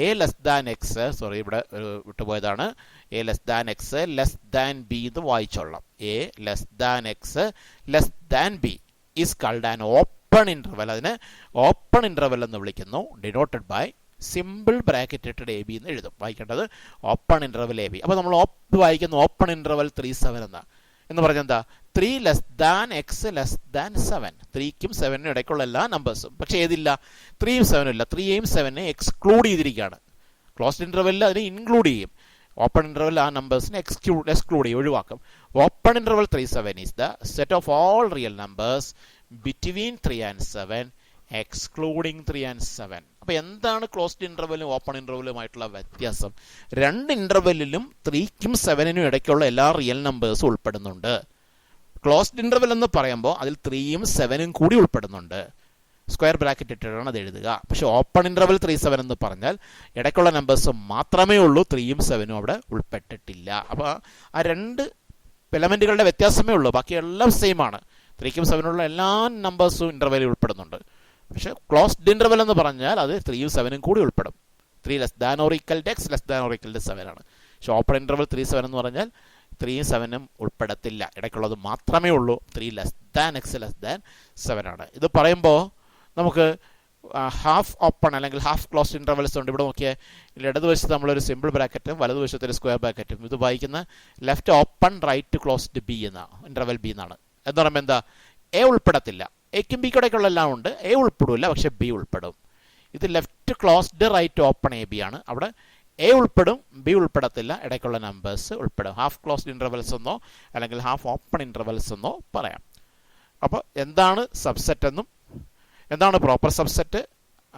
a less than x, sorry ഇവിടെ വിട്ടുപോയതാണ്, a less than x less than b എന്ന് വായിച്ചോളാം. A less than x less than b is called an open interval. അതിന് open interval എന്ന് വിളിക്കുന്നു. Denoted by simple bracket ഇട്ടിട്ട് A B എന്ന് എഴുതും. വായിക്കേണ്ടത് ഓപ്പൺ ഇന്റർവൽ എ ബി. അപ്പോൾ നമ്മൾ വായിക്കുന്ന ഓപ്പൺ ഇന്റർവൽ 37 എന്ന് പറഞ്ഞാൽ എന്താ? 3 less than x less than 7. 3ക്കും 7നും ഇടയ്ക്കുള്ള എല്ലാ നമ്പേഴ്സും, പക്ഷേ ഏതില്ല? 3യും 7നും ഇല്ല. 3യെയും 7നെ എക്സ്ക്ലൂഡ് ചെയ്തിരിക്കുകയാണ്. ക്ലോസ്ഡ് ഇന്റർവെല്ലിൽ അതിനെ ഇൻക്ലൂഡ് ചെയ്യും. ഓപ്പൺ ഇന്റർവെൽ ആ നമ്പേഴ്സിനെ എക്സ്ക്ലൂഡ് ചെയ്യും, ഒഴിവാക്കും. Open interval 37 is the set of all real numbers between 3 and 7 excluding 3 and 7. അപ്പോൾ എന്താണ് ക്ലോസ്ഡ് ഇന്റർവെല്ലും ഓപ്പൺ ഇന്റർവെല്ലുമായിട്ടുള്ള വ്യത്യാസം? രണ്ട് ഇന്റർവെല്ലിലും 3ക്കും 7നും ഇടയ്ക്കുള്ള എല്ലാ റിയൽ നമ്പേഴ്സും ഉൾപ്പെടുന്നുണ്ട്. ക്ലോസ്ഡ് ഇന്റർവെൽ എന്ന് പറയുമ്പോൾ അതിൽ 3യും 7നും കൂടി ഉൾപ്പെടുന്നുണ്ട്. സ്ക്വയർ ബ്രാക്കറ്റ് ഇട്ടിട്ടാണ് അത് എഴുതുക. പക്ഷെ ഓപ്പൺ ഇന്റർവെൽ 37 എന്ന് പറഞ്ഞാൽ ഇടയ്ക്കുള്ള നമ്പേഴ്സ് മാത്രമേ ഉള്ളൂ, 3യും 7നും അവിടെ ഉൾപ്പെട്ടിട്ടില്ല. അപ്പോൾ ആ രണ്ട് എലമെന്റുകളുടെ വ്യത്യാസമേ ഉള്ളൂ, ബാക്കിയെല്ലാം സെയിം ആണ്. 3ക്കും 7നുള്ള എല്ലാ നമ്പേഴ്സും ഇന്റർവെല്ലിൽ ഉൾപ്പെടുന്നുണ്ട്. പക്ഷെ ക്ലോസ്ഡ് ഇന്റർവെൽ എന്ന് പറഞ്ഞാൽ അത് 3യും 7നും കൂടി ഉൾപ്പെടും. 3 less than or equal to X less than or equal to 7 ആണ്. പക്ഷെ ഓപ്പൺ ഇന്റർവെൽ 37 എന്ന് പറഞ്ഞാൽ 3യും 7നും ഉൾപ്പെടത്തില്ല, ഇടയ്ക്കുള്ളത് മാത്രമേ ഉള്ളൂ. 3 less than x less than 7 ആണ്. ഇത് പറയുമ്പോൾ നമുക്ക് ഹാഫ് ഓപ്പൺ അല്ലെങ്കിൽ ഹാഫ് ക്ലോസ്ഡ് ഇന്റർവെൽസ് ഉണ്ട്. ഇവിടെ നോക്കിയാൽ ഇടതുവശത്ത് നമ്മളൊരു സിമ്പിൾ ബ്രാക്കറ്റും വലതുവശത്ത് ഒരു സ്ക്വയർ ബ്രാക്കറ്റും. ഇത് വായിക്കുന്ന left open right closed B എന്നാണ്, ഇന്റർവെൽ ബി എന്നാണ്. എന്ന് പറയുമ്പോൾ എന്താ? എ ഉൾപ്പെടത്തില്ല. എക്കും ബിക്കും ഇടയ്ക്കുള്ള എല്ലാം ഉണ്ട്, എ ഉൾപ്പെടില്ല, പക്ഷെ ബി ഉൾപ്പെടും. ഇത് left closed right open A B ആണ്. അവിടെ എ ഉൾപ്പെടും, ബി ഉൾപ്പെടത്തില്ല, ഇടയ്ക്കുള്ള നമ്പേഴ്സ് ഉൾപ്പെടും. ഹാഫ് ക്ലോസ്ഡ് ഇന്റർവെൽസ് എന്നോ അല്ലെങ്കിൽ ഹാഫ് ഓപ്പൺ ഇന്റർവെൽസ് എന്നോ പറയാം. അപ്പോൾ എന്താണ് സബ്സെറ്റ് എന്നും എന്താണ് പ്രോപ്പർ സബ്സെറ്റ്,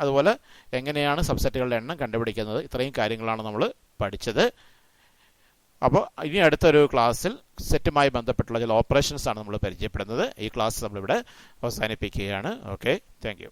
അതുപോലെ എങ്ങനെയാണ് സബ്സെറ്റുകളുടെ എണ്ണം കണ്ടുപിടിക്കുന്നത്, ഇത്രയും കാര്യങ്ങളാണ് നമ്മൾ പഠിച്ചത്. അപ്പോൾ ഇനി അടുത്തൊരു ക്ലാസ്സിൽ സെറ്റുമായി ബന്ധപ്പെട്ടുള്ള ചില ഓപ്പറേഷൻസ് ആണ് നമ്മൾ പരിചയപ്പെടുന്നത്. ഈ ക്ലാസ് നമ്മളിവിടെ അവസാനിപ്പിക്കുകയാണ്. Okay, thank you.